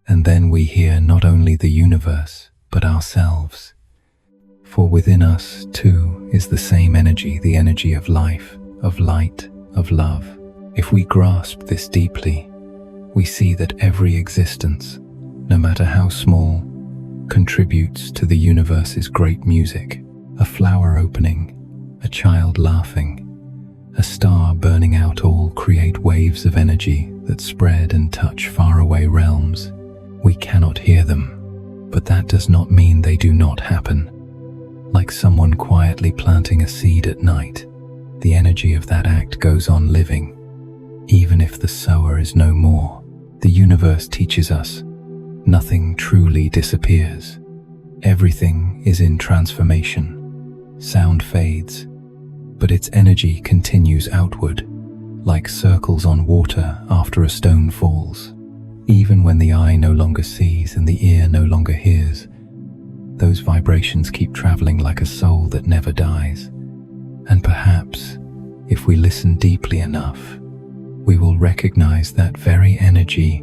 And then we hear not only the universe, but ourselves. For within us, too, is the same energy, the energy of life, of light, of love. If we grasp this deeply, we see that every existence, no matter how small, contributes to the universe's great music. A flower opening, a child laughing, a star burning out, all create waves of energy that spread and touch faraway realms. We cannot hear them, but that does not mean they do not happen. Like someone quietly planting a seed at night, the energy of that act goes on living, even if the sower is no more. The universe teaches us nothing truly disappears. Everything is in transformation. Sound fades, but its energy continues outward, like circles on water after a stone falls. Even when the eye no longer sees and the ear no longer hears, those vibrations keep traveling like a soul that never dies. And perhaps, if we listen deeply enough, we will recognize that very energy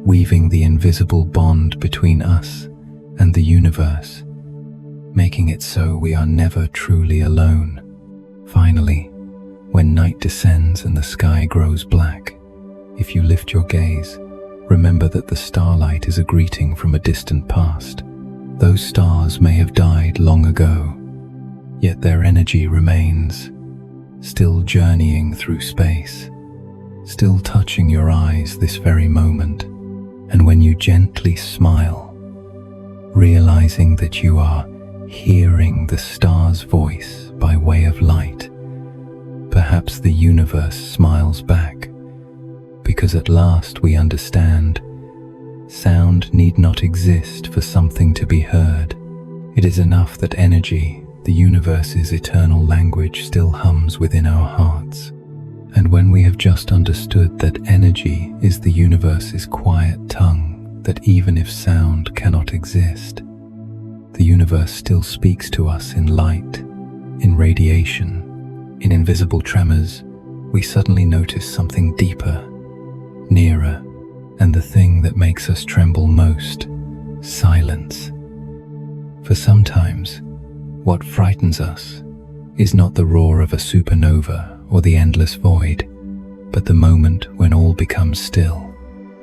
weaving the invisible bond between us and the universe, making it so we are never truly alone. Finally, when night descends and the sky grows black, if you lift your gaze, remember that the starlight is a greeting from a distant past. Those stars may have died long ago, yet their energy remains, still journeying through space, still touching your eyes this very moment. And when you gently smile, realizing that you are hearing the star's voice by way of light, perhaps the universe smiles back, because at last we understand sound need not exist for something to be heard. It is enough that energy, the universe's eternal language still hums within our hearts. And when we have just understood that energy is the universe's quiet tongue, that even if sound cannot exist, the universe still speaks to us in light, in radiation, in invisible tremors, we suddenly notice something deeper, nearer, and the thing that makes us tremble most: silence. For sometimes, what frightens us is not the roar of a supernova or the endless void, but the moment when all becomes still.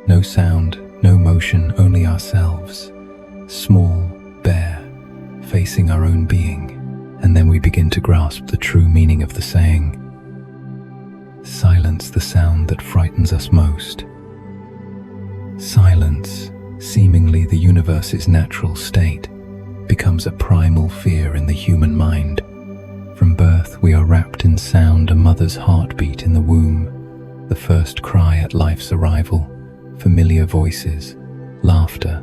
No sound, no motion, only ourselves, small, bare, facing our own being. And then we begin to grasp the true meaning of the saying, silence the sound that frightens us most. Silence, seemingly the universe's natural state, becomes a primal fear in the human mind. From birth, we are wrapped in sound, a mother's heartbeat in the womb, the first cry at life's arrival, familiar voices, laughter,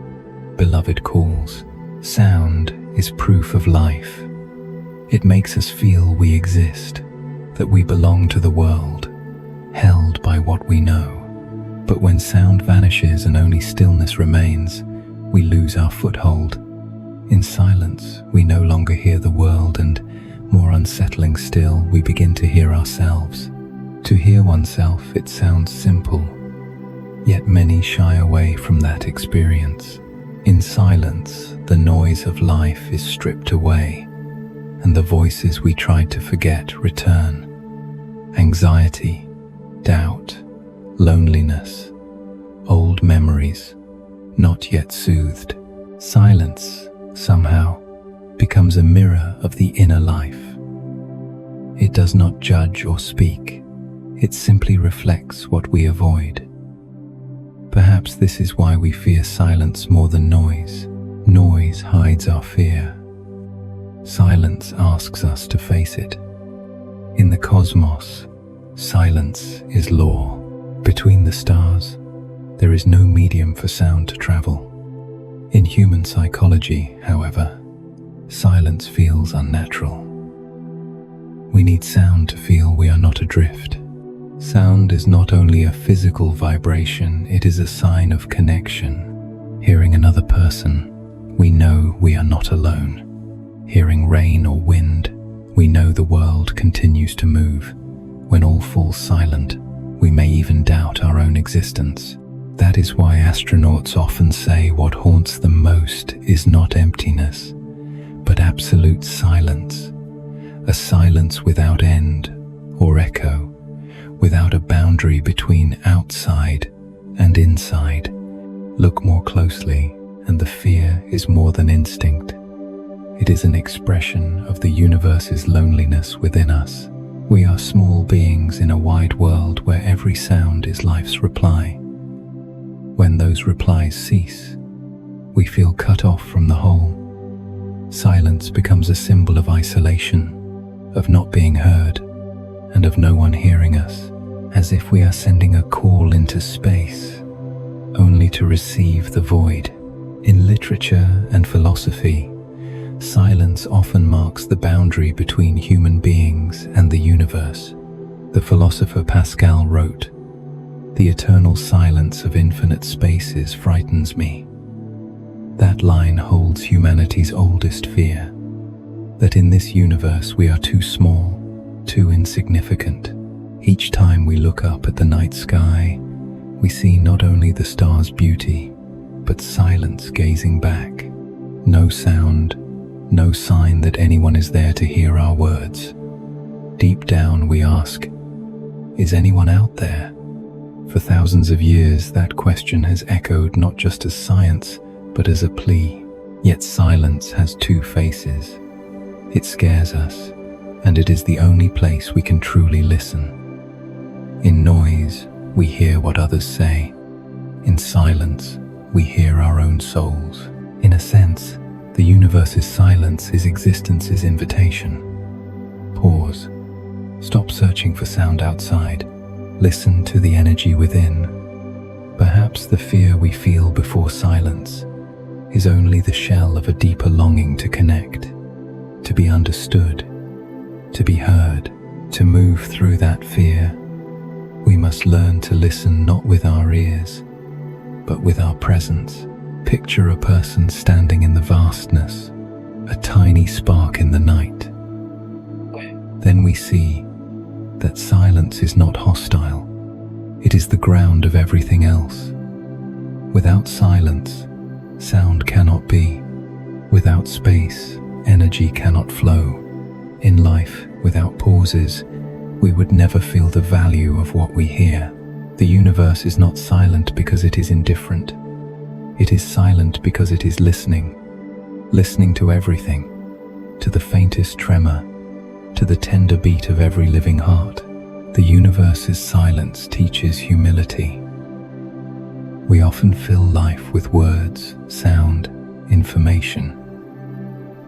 beloved calls. Sound is proof of life. It makes us feel we exist, that we belong to the world, held by what we know. But when sound vanishes and only stillness remains, we lose our foothold. In silence, we no longer hear the world, and more unsettling still, we begin to hear ourselves. To hear oneself, it sounds simple, yet many shy away from that experience. In silence, the noise of life is stripped away, and the voices we tried to forget return. Anxiety, doubt, loneliness, old memories, not yet soothed. Silence, somehow, becomes a mirror of the inner life. It does not judge or speak. It simply reflects what we avoid. Perhaps this is why we fear silence more than noise. Noise hides our fear. Silence asks us to face it. In the cosmos, silence is law. Between the stars, there is no medium for sound to travel. In human psychology, however, silence feels unnatural. We need sound to feel we are not adrift. Sound is not only a physical vibration, it is a sign of connection. Hearing another person, we know we are not alone. Hearing rain or wind, we know the world continues to move. When all falls silent, we may even doubt our own existence. That is why astronauts often say what haunts them most is not emptiness, but absolute silence. A silence without end or echo, without a boundary between outside and inside. Look more closely, and the fear is more than instinct. It is an expression of the universe's loneliness within us. We are small beings in a wide world where every sound is life's reply. When those replies cease, we feel cut off from the whole. Silence becomes a symbol of isolation, of not being heard, and of no one hearing us, as if we are sending a call into space, only to receive the void. In literature and philosophy, silence often marks the boundary between human beings and the universe. The philosopher Pascal wrote, "The eternal silence of infinite spaces frightens me." That line holds humanity's oldest fear, that in this universe we are too small, too insignificant. Each time we look up at the night sky, we see not only the stars' beauty, but silence gazing back. No sound, no sign that anyone is there to hear our words. Deep down we ask, is anyone out there? For thousands of years, that question has echoed not just as science, but as a plea. Yet silence has two faces. It scares us, and it is the only place we can truly listen. In noise, we hear what others say. In silence, we hear our own souls. In a sense, the universe's silence is existence's invitation. Pause. Stop searching for sound outside. Listen to the energy within. Perhaps the fear we feel before silence is only the shell of a deeper longing to connect. to be understood, to be heard. To move through that fear, we must learn to listen not with our ears, but with our presence. Picture a person standing in the vastness, a tiny spark in the night. Then we see that silence is not hostile. It is the ground of everything else. Without silence, sound cannot be. Without space, energy cannot flow. In life, without pauses, we would never feel the value of what we hear. The universe is not silent because it is indifferent. It is silent because it is listening to everything, to the faintest tremor, to the tender beat of every living heart. The universe's silence teaches humility. We often fill life with words, sound, information,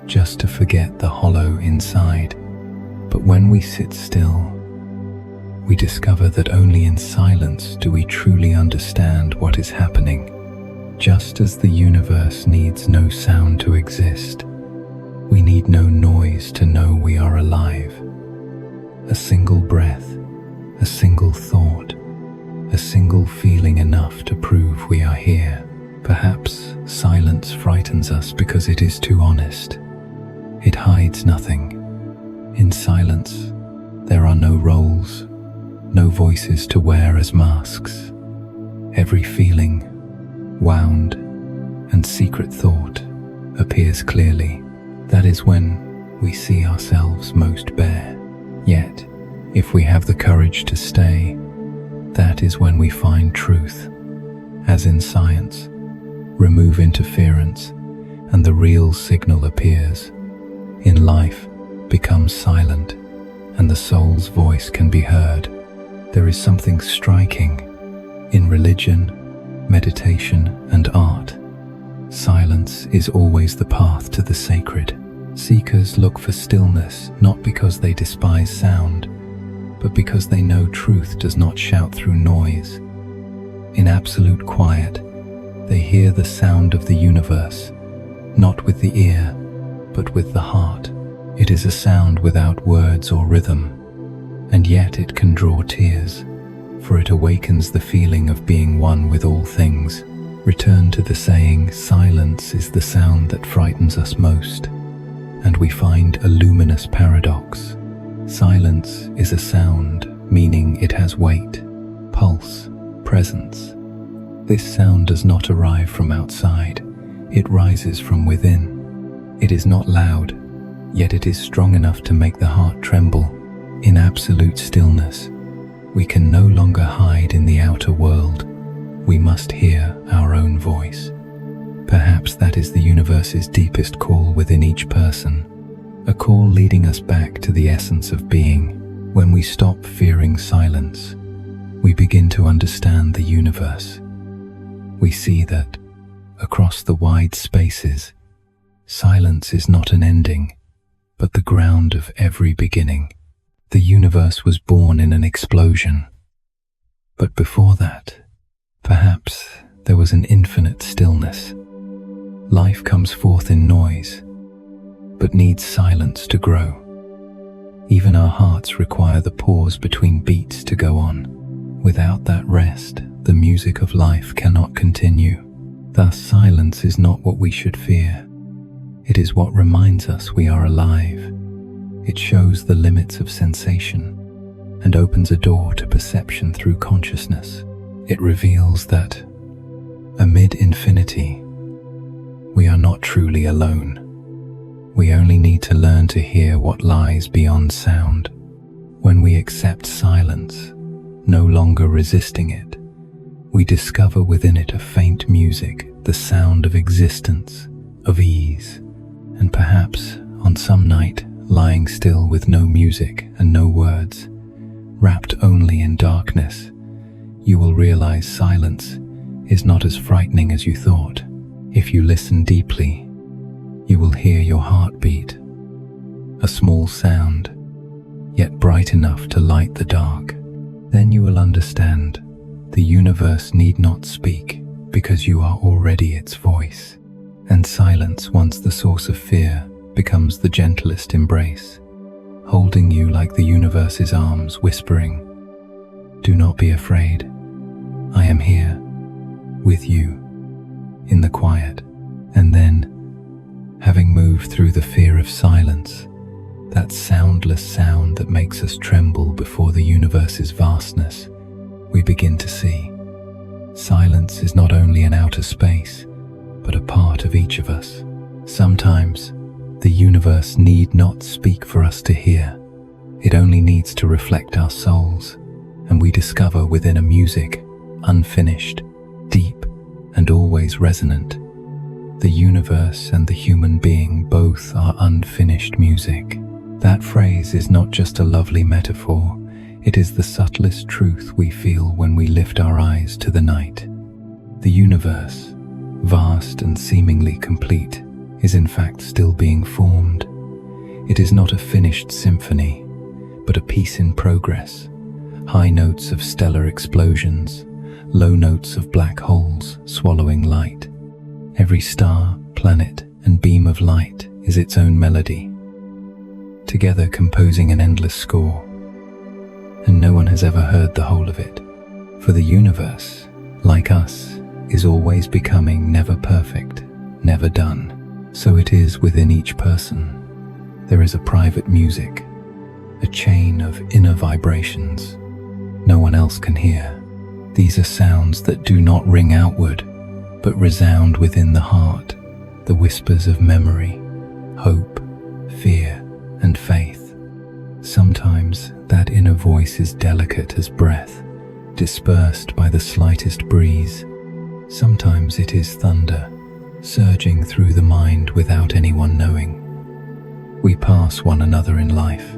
just to forget the hollow inside. But when we sit still, we discover that only in silence do we truly understand what is happening. Just as the universe needs no sound to exist, we need no noise to know we are alive. A single breath, a single thought, a single feeling enough to prove we are here. Perhaps silence frightens us because it is too honest. It hides nothing. In silence, there are no roles, no voices to wear as masks. Every feeling, wound, and secret thought appears clearly. That is when we see ourselves most bare. Yet, if we have the courage to stay, that is when we find truth. As in science, remove interference, and the real signal appears. In life, becomes silent, and the soul's voice can be heard. There is something striking in religion, meditation, and art. Silence is always the path to the sacred. Seekers look for stillness not because they despise sound, but because they know truth does not shout through noise. In absolute quiet, they hear the sound of the universe, not with the ear, but with the heart. It is a sound without words or rhythm, and yet it can draw tears, for it awakens the feeling of being one with all things. Return to the saying, silence is the sound that frightens us most, and we find a luminous paradox. Silence is a sound, meaning it has weight, pulse, presence. This sound does not arrive from outside, it rises from within. It is not loud, yet it is strong enough to make the heart tremble. In absolute stillness, we can no longer hide in the outer world. We must hear our own voice. Perhaps that is the universe's deepest call within each person, a call leading us back to the essence of being. When we stop fearing silence, we begin to understand the universe. We see that, across the wide spaces, silence is not an ending, but the ground of every beginning. The universe was born in an explosion. But before that, perhaps there was an infinite stillness. Life comes forth in noise, but needs silence to grow. Even our hearts require the pause between beats to go on. Without that rest, the music of life cannot continue. Thus, silence is not what we should fear. It is what reminds us we are alive. It shows the limits of sensation and opens a door to perception through consciousness. It reveals that, amid infinity, we are not truly alone. We only need to learn to hear what lies beyond sound. When we accept silence, no longer resisting it, we discover within it a faint music, the sound of existence, of ease. And perhaps, on some night, lying still with no music and no words, wrapped only in darkness, you will realize silence is not as frightening as you thought. If you listen deeply, you will hear your heartbeat, a small sound, yet bright enough to light the dark. Then you will understand the universe need not speak because you are already its voice. And silence, once the source of fear, becomes the gentlest embrace, holding you like the universe's arms, whispering, "Do not be afraid. I am here, with you, in the quiet." And then, having moved through the fear of silence, that soundless sound that makes us tremble before the universe's vastness, we begin to see. Silence is not only an outer space, but a part of each of us. Sometimes, the universe need not speak for us to hear. It only needs to reflect our souls, and we discover within a music, unfinished, deep, and always resonant. The universe and the human being both are unfinished music. That phrase is not just a lovely metaphor, it is the subtlest truth we feel when we lift our eyes to the night. The universe, vast and seemingly complete, is in fact still being formed. It is not a finished symphony, but a piece in progress. High notes of stellar explosions, low notes of black holes swallowing light. Every star, planet, and beam of light is its own melody, together composing an endless score. And no one has ever heard the whole of it. For the universe, like us, is always becoming, never perfect, never done. So it is within each person. There is a private music, a chain of inner vibrations no one else can hear. These are sounds that do not ring outward, but resound within the heart, the whispers of memory, hope, fear, and faith. Sometimes that inner voice is delicate as breath, dispersed by the slightest breeze. Sometimes it is thunder, surging through the mind without anyone knowing. We pass one another in life,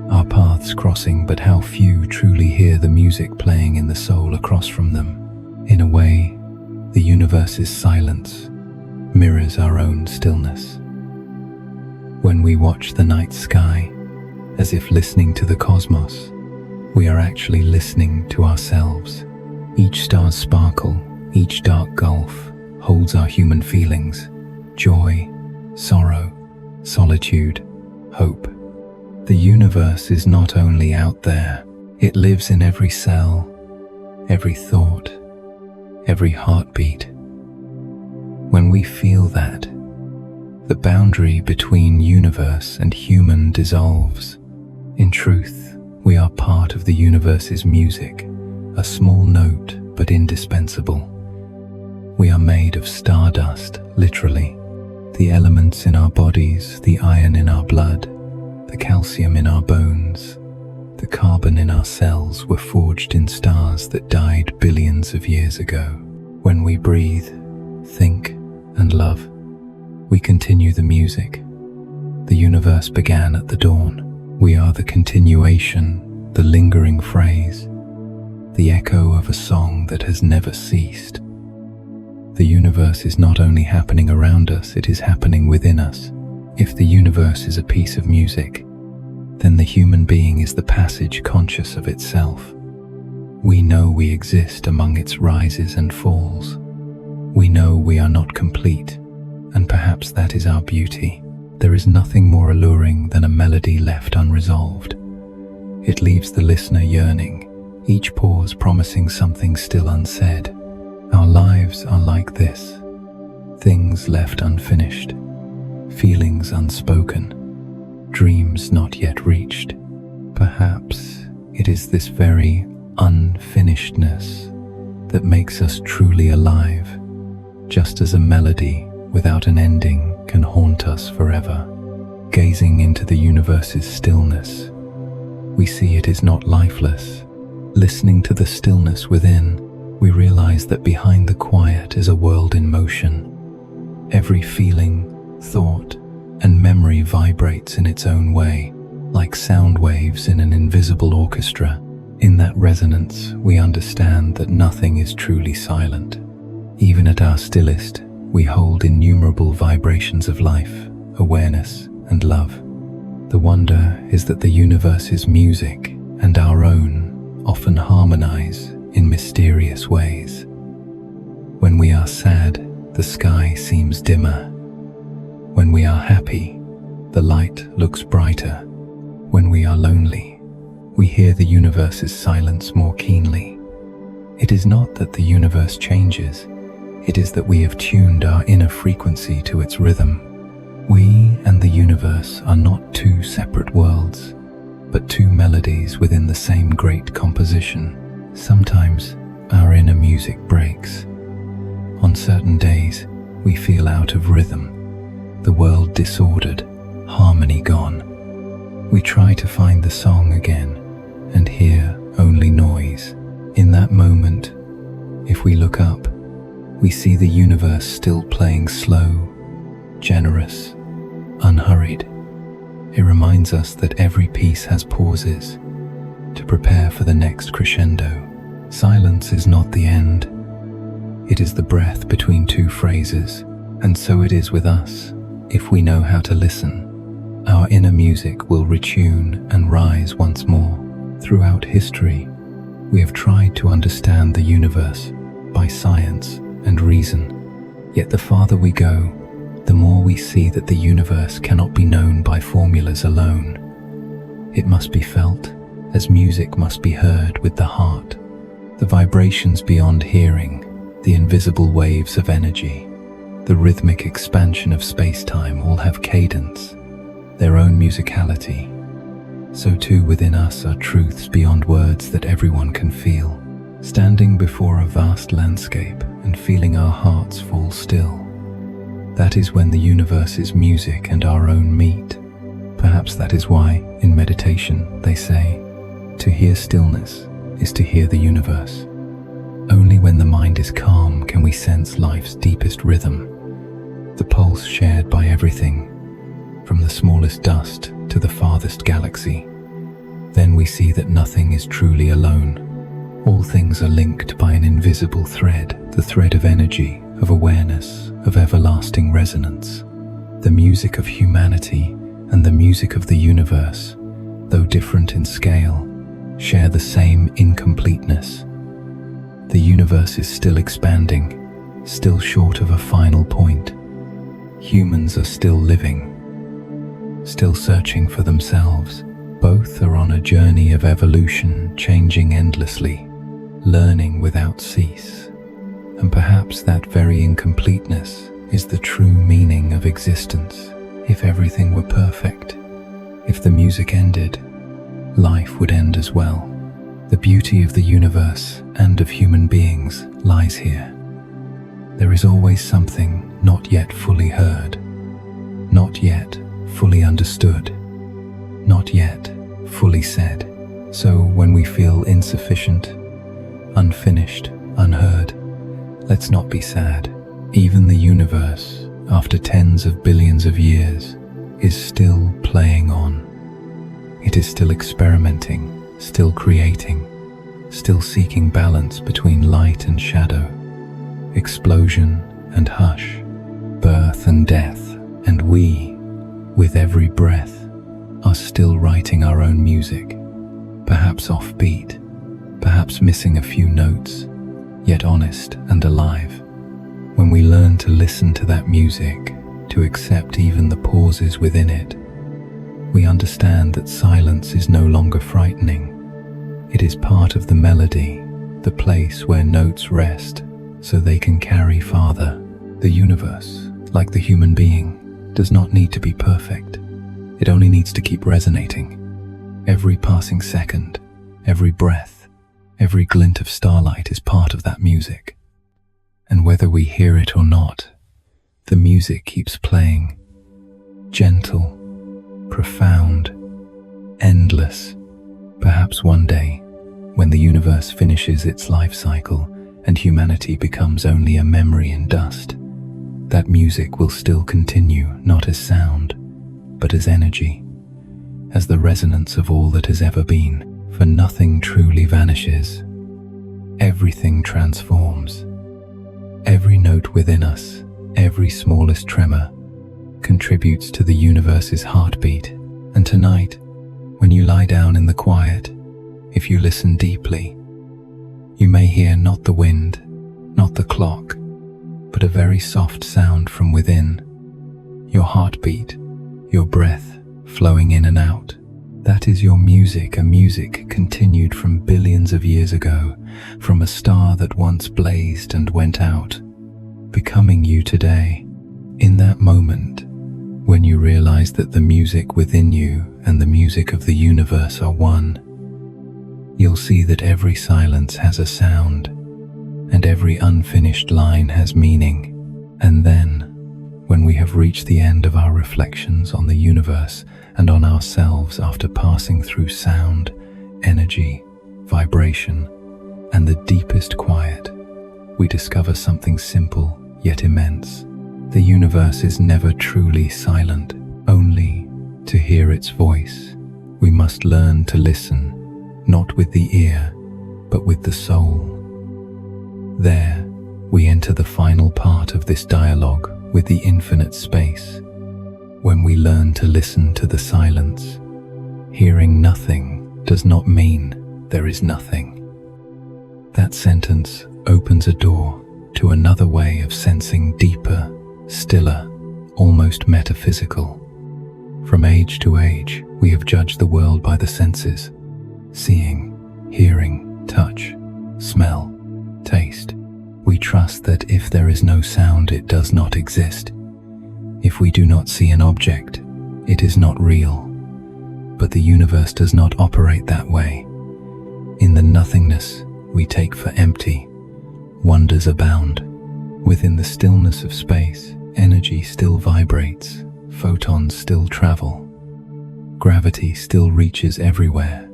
our paths crossing, but how few truly hear the music playing in the soul across from them. In a way, the universe's silence mirrors our own stillness. When we watch the night sky, as if listening to the cosmos, we are actually listening to ourselves. Each star's sparkle, each dark gulf, holds our human feelings: joy, sorrow, solitude, hope. The universe is not only out there, it lives in every cell, every thought, every heartbeat. When we feel that, the boundary between universe and human dissolves. In truth, we are part of the universe's music, a small note but indispensable. We are made of stardust, literally. The elements in our bodies, the iron in our blood, the calcium in our bones, the carbon in our cells were forged in stars that died billions of years ago. When we breathe, think, and love, we continue the music. The universe began at the dawn. We are the continuation, the lingering phrase, the echo of a song that has never ceased. The universe is not only happening around us, it is happening within us. If the universe is a piece of music, then the human being is the passage conscious of itself. We know we exist among its rises and falls. We know we are not complete, and perhaps that is our beauty. There is nothing more alluring than a melody left unresolved. It leaves the listener yearning, each pause promising something still unsaid. Our lives are like this: things left unfinished, feelings unspoken, dreams not yet reached. Perhaps it is this very unfinishedness that makes us truly alive, just as a melody without an ending can haunt us forever. Gazing into the universe's stillness, we see it is not lifeless. Listening to the stillness within, we realize that behind the quiet is a world in motion. Every feeling, thought, and memory vibrates in its own way, like sound waves in an invisible orchestra. In that resonance, we understand that nothing is truly silent. Even at our stillest, we hold innumerable vibrations of life, awareness, and love. The wonder is that the universe's music and our own often harmonize in mysterious ways. When we are sad, the sky seems dimmer. When we are happy, The light looks brighter. When we are lonely, we hear the universe's silence more keenly. It is not that the universe changes, it is that we have tuned our inner frequency to its rhythm. We and the universe are not two separate worlds, but two melodies within the same great composition. Sometimes our inner music breaks. On certain days, we feel out of rhythm, the world disordered, harmony gone. We try to find the song again and hear only noise. In that moment, if we look up, we see the universe still playing slow, generous, unhurried. It reminds us that every piece has pauses to prepare for the next crescendo. Silence is not the end. It is the breath between two phrases, and so it is with us. If we know how to listen, our inner music will retune and rise once more. Throughout history, we have tried to understand the universe by science and reason. Yet the farther we go, the more we see that the universe cannot be known by formulas alone. It must be felt, as music must be heard with the heart. The vibrations beyond hearing, the invisible waves of energy, the rhythmic expansion of space-time all have cadence, their own musicality. So too within us are truths beyond words that everyone can feel. Standing before a vast landscape and feeling our hearts fall still, that is when the universe's music and our own meet. Perhaps that is why, in meditation, they say, to hear stillness is to hear the universe. Only when the mind is calm can we sense life's deepest rhythm, the pulse shared by everything, from the smallest dust to the farthest galaxy. Then we see that nothing is truly alone. All things are linked by an invisible thread, the thread of energy, of awareness, of everlasting resonance. The music of humanity and the music of the universe, though different in scale, share the same incompleteness. The universe is still expanding, still short of a final point. Humans are still living, still searching for themselves. Both are on a journey of evolution, changing endlessly, learning without cease. And perhaps that very incompleteness is the true meaning of existence. If everything were perfect, if the music ended, life would end as well. The beauty of the universe and of human beings lies here. There is always something not yet fully heard, not yet fully understood, not yet fully said. So when we feel insufficient, unfinished, unheard, let's not be sad. Even the universe, after tens of billions of years, is still playing on. It is still experimenting, still creating, still seeking balance between light and shadow, explosion and hush, birth and death. And we, with every breath, are still writing our own music, perhaps offbeat, perhaps missing a few notes, yet honest and alive. When we learn to listen to that music, to accept even the pauses within it, we understand that silence is no longer frightening. It is part of the melody, the place where notes rest so they can carry farther. The universe, like the human being, does not need to be perfect. It only needs to keep resonating. Every passing second, every breath, every glint of starlight is part of that music. And whether we hear it or not, the music keeps playing. Gentle, profound, endless. Perhaps one day, when the universe finishes its life cycle and humanity becomes only a memory in dust, that music will still continue, not as sound, but as energy, as the resonance of all that has ever been. For nothing truly vanishes. Everything transforms. Every note within us, every smallest tremor, contributes to the universe's heartbeat. And tonight, when you lie down in the quiet, if you listen deeply, you may hear not the wind, not the clock, but a very soft sound from within. Your heartbeat, your breath flowing in and out. That is your music, a music continued from billions of years ago, from a star that once blazed and went out, becoming you today. In that moment, when you realize that the music within you and the music of the universe are one, you'll see that every silence has a sound, and every unfinished line has meaning. And then, when we have reached the end of our reflections on the universe and on ourselves after passing through sound, energy, vibration, and the deepest quiet, we discover something simple yet immense. The universe is never truly silent, only to hear its voice. We must learn to listen, not with the ear, but with the soul. There, we enter the final part of this dialogue with the infinite space. When we learn to listen to the silence, hearing nothing does not mean there is nothing. That sentence opens a door to another way of sensing, deeper, stiller, almost metaphysical. From age to age, we have judged the world by the senses: seeing, hearing, touch, smell, taste. We trust that if there is no sound, it does not exist. If we do not see an object, it is not real. But the universe does not operate that way. In the nothingness we take for empty, wonders abound. Within the stillness of space, energy still vibrates, photons still travel, gravity still reaches everywhere,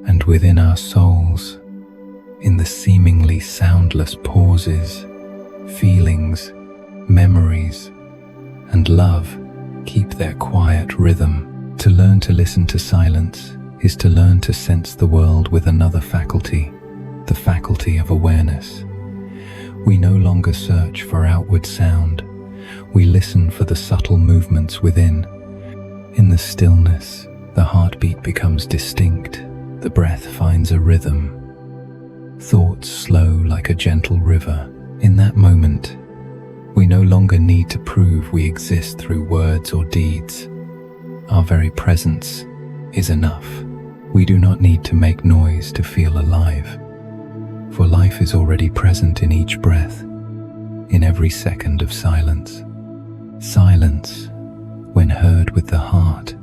and within our souls, in the seemingly soundless pauses, feelings, memories, and love keep their quiet rhythm. To learn to listen to silence is to learn to sense the world with another faculty, the faculty of awareness. We no longer search for outward sound. We listen for the subtle movements within. In the stillness, the heartbeat becomes distinct. The breath finds a rhythm. Thoughts slow like a gentle river. In that moment, we no longer need to prove we exist through words or deeds. Our very presence is enough. We do not need to make noise to feel alive, for life is already present in each breath, in every second of silence. Silence, when heard with the heart,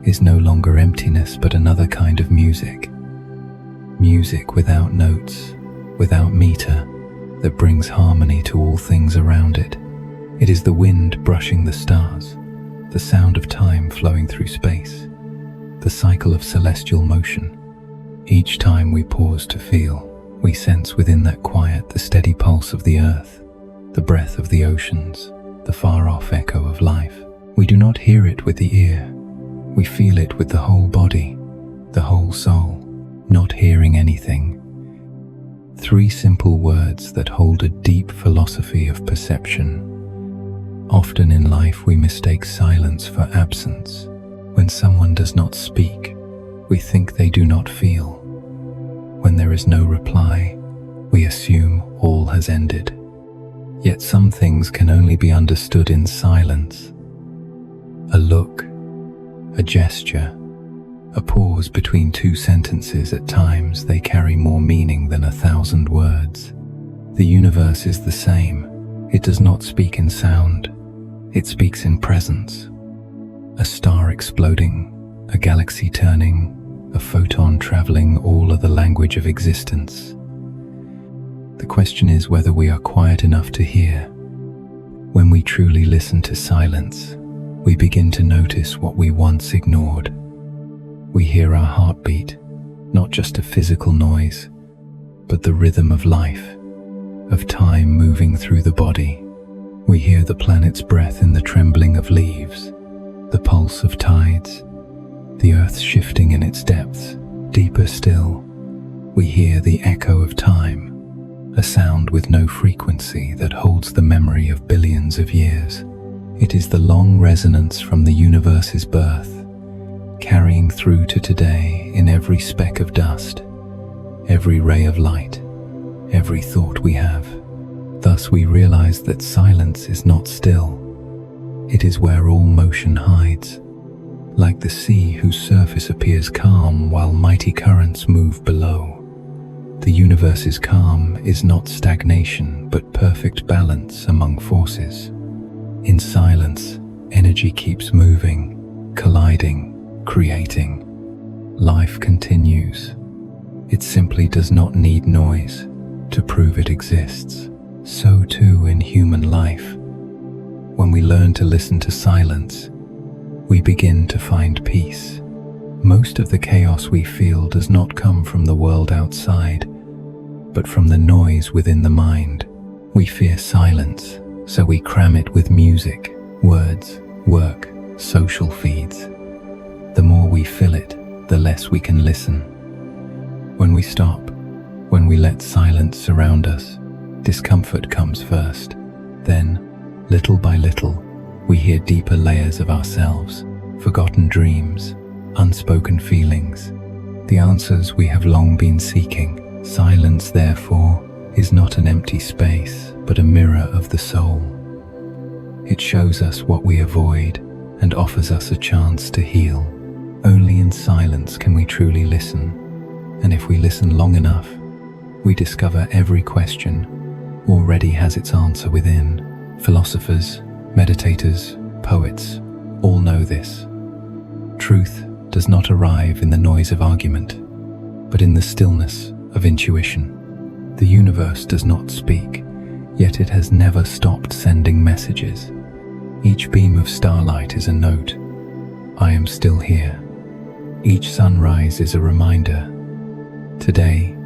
is no longer emptiness but another kind of music. Music without notes, without meter, that brings harmony to all things around it. It is the wind brushing the stars, the sound of time flowing through space, the cycle of celestial motion. Each time we pause to feel, we sense within that quiet the steady pulse of the earth, the breath of the oceans, the far-off echo of life. We do not hear it with the ear. We feel it with the whole body, the whole soul. Not hearing anything. 3 simple words that hold a deep philosophy of perception. Often in life we mistake silence for absence. When someone does not speak, we think they do not feel. When there is no reply, we assume all has ended. Yet some things can only be understood in silence. A look, a gesture, a pause between 2 sentences. At times they carry more meaning than 1,000 words. The universe is the same. It does not speak in sound. It speaks in presence. A star exploding, a galaxy turning, a photon traveling, all are the language of existence. The question is whether we are quiet enough to hear. When we truly listen to silence, we begin to notice what we once ignored. We hear our heartbeat, not just a physical noise, but the rhythm of life, of time moving through the body. We hear the planet's breath in the trembling of leaves, the pulse of tides, the earth shifting in its depths. Deeper still, we hear the echo of time, a sound with no frequency that holds the memory of billions of years. It is the long resonance from the universe's birth, carrying through to today in every speck of dust, every ray of light, every thought we have. Thus we realize that silence is not still. It is where all motion hides, like the sea whose surface appears calm while mighty currents move below. The universe's calm is not stagnation, but perfect balance among forces. In silence, energy keeps moving, colliding, creating. Life continues. It simply does not need noise to prove it exists. So too in human life. When we learn to listen to silence, we begin to find peace. Most of the chaos we feel does not come from the world outside, but from the noise within the mind. We fear silence, so we cram it with music, words, work, social feeds. The more we fill it, the less we can listen. When we stop, when we let silence surround us, discomfort comes first. Then, little by little, we hear deeper layers of ourselves, forgotten dreams, unspoken feelings, the answers we have long been seeking. Silence, therefore, is not an empty space, but a mirror of the soul. It shows us what we avoid and offers us a chance to heal. Only in silence can we truly listen, and if we listen long enough, we discover every question already has its answer within. Philosophers, meditators, poets, all know this. Truth does not arrive in the noise of argument, but in the stillness of intuition. The universe does not speak, yet it has never stopped sending messages. Each beam of starlight is a note. I am still here. Each sunrise is a reminder. Today,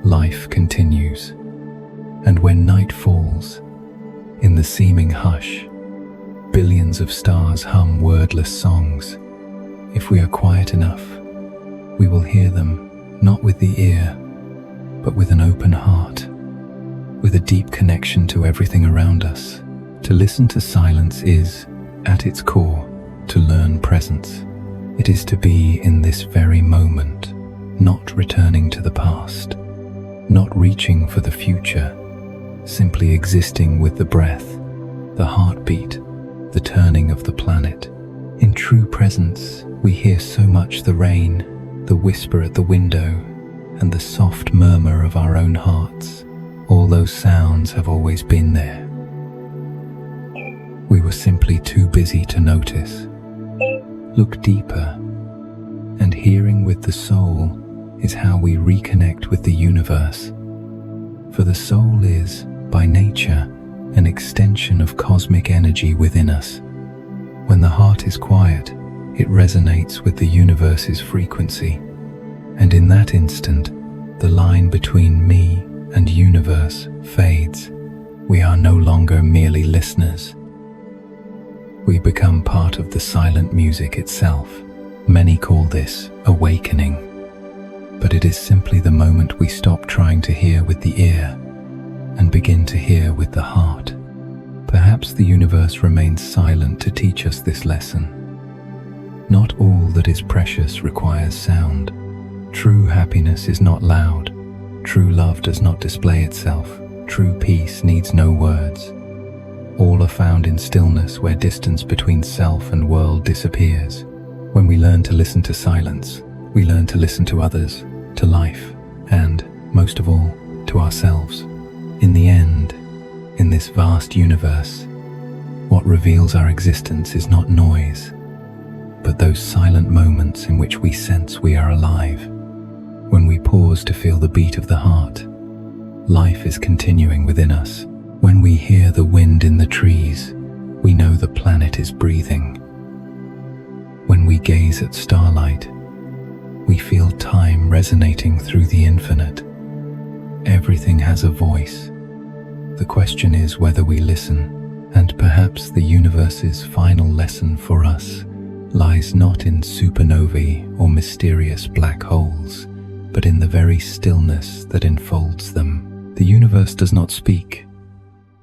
life continues. And when night falls, in the seeming hush, billions of stars hum wordless songs. If we are quiet enough, we will hear them, not with the ear, but with an open heart, with a deep connection to everything around us. To listen to silence is, at its core, to learn presence. It is to be in this very moment, not returning to the past, not reaching for the future, simply existing with the breath, the heartbeat, the turning of the planet. In true presence, we hear so much: the rain, the whisper at the window, and the soft murmur of our own hearts. All those sounds have always been there. We were simply too busy to notice. Look deeper, and hearing with the soul is how we reconnect with the universe. For the soul is, by nature, an extension of cosmic energy within us. When the heart is quiet, it resonates with the universe's frequency, and in that instant, the line between me and universe fades. We are no longer merely listeners. We become part of the silent music itself. Many call this awakening, but it is simply the moment we stop trying to hear with the ear and begin to hear with the heart. Perhaps the universe remains silent to teach us this lesson. Not all that is precious requires sound. True happiness is not loud. True love does not display itself. True peace needs no words. All are found in stillness, where distance between self and world disappears. When we learn to listen to silence, we learn to listen to others, to life, and, most of all, to ourselves. In the end, in this vast universe, what reveals our existence is not noise, but those silent moments in which we sense we are alive. When we pause to feel the beat of the heart, life is continuing within us. When we hear the wind in the trees, we know the planet is breathing. When we gaze at starlight, we feel time resonating through the infinite. Everything has a voice. The question is whether we listen, and perhaps the universe's final lesson for us lies not in supernovae or mysterious black holes, but in the very stillness that enfolds them. The universe does not speak,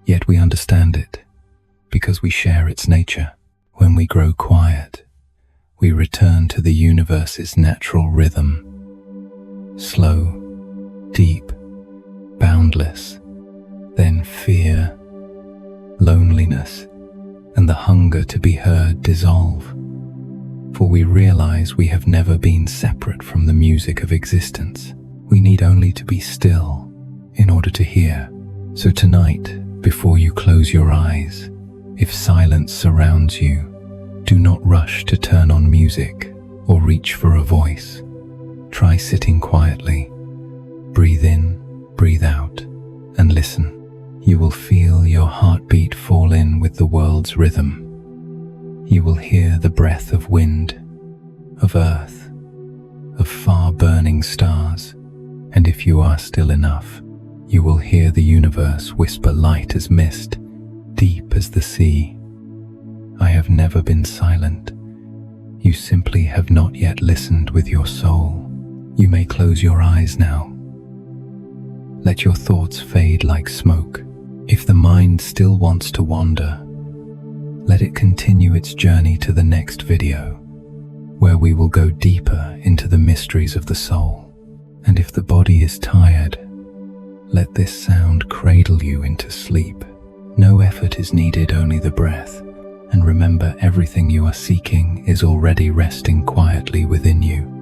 yet we understand it, because we share its nature. When we grow quiet, we return to the universe's natural rhythm. Slow, deep, boundless. Then fear, loneliness, and the hunger to be heard dissolve. For we realize we have never been separate from the music of existence. We need only to be still in order to hear. So tonight, before you close your eyes, if silence surrounds you, do not rush to turn on music or reach for a voice. Try sitting quietly. Breathe in, breathe out, and listen. You will feel your heartbeat fall in with the world's rhythm. You will hear the breath of wind, of earth, of far burning stars, and if you are still enough, you will hear the universe whisper light as mist, deep as the sea. I have never been silent. You simply have not yet listened with your soul. You may close your eyes now. Let your thoughts fade like smoke. If the mind still wants to wander, let it continue its journey to the next video, where we will go deeper into the mysteries of the soul. And if the body is tired, let this sound cradle you into sleep. No effort is needed, only the breath. And remember, everything you are seeking is already resting quietly within you.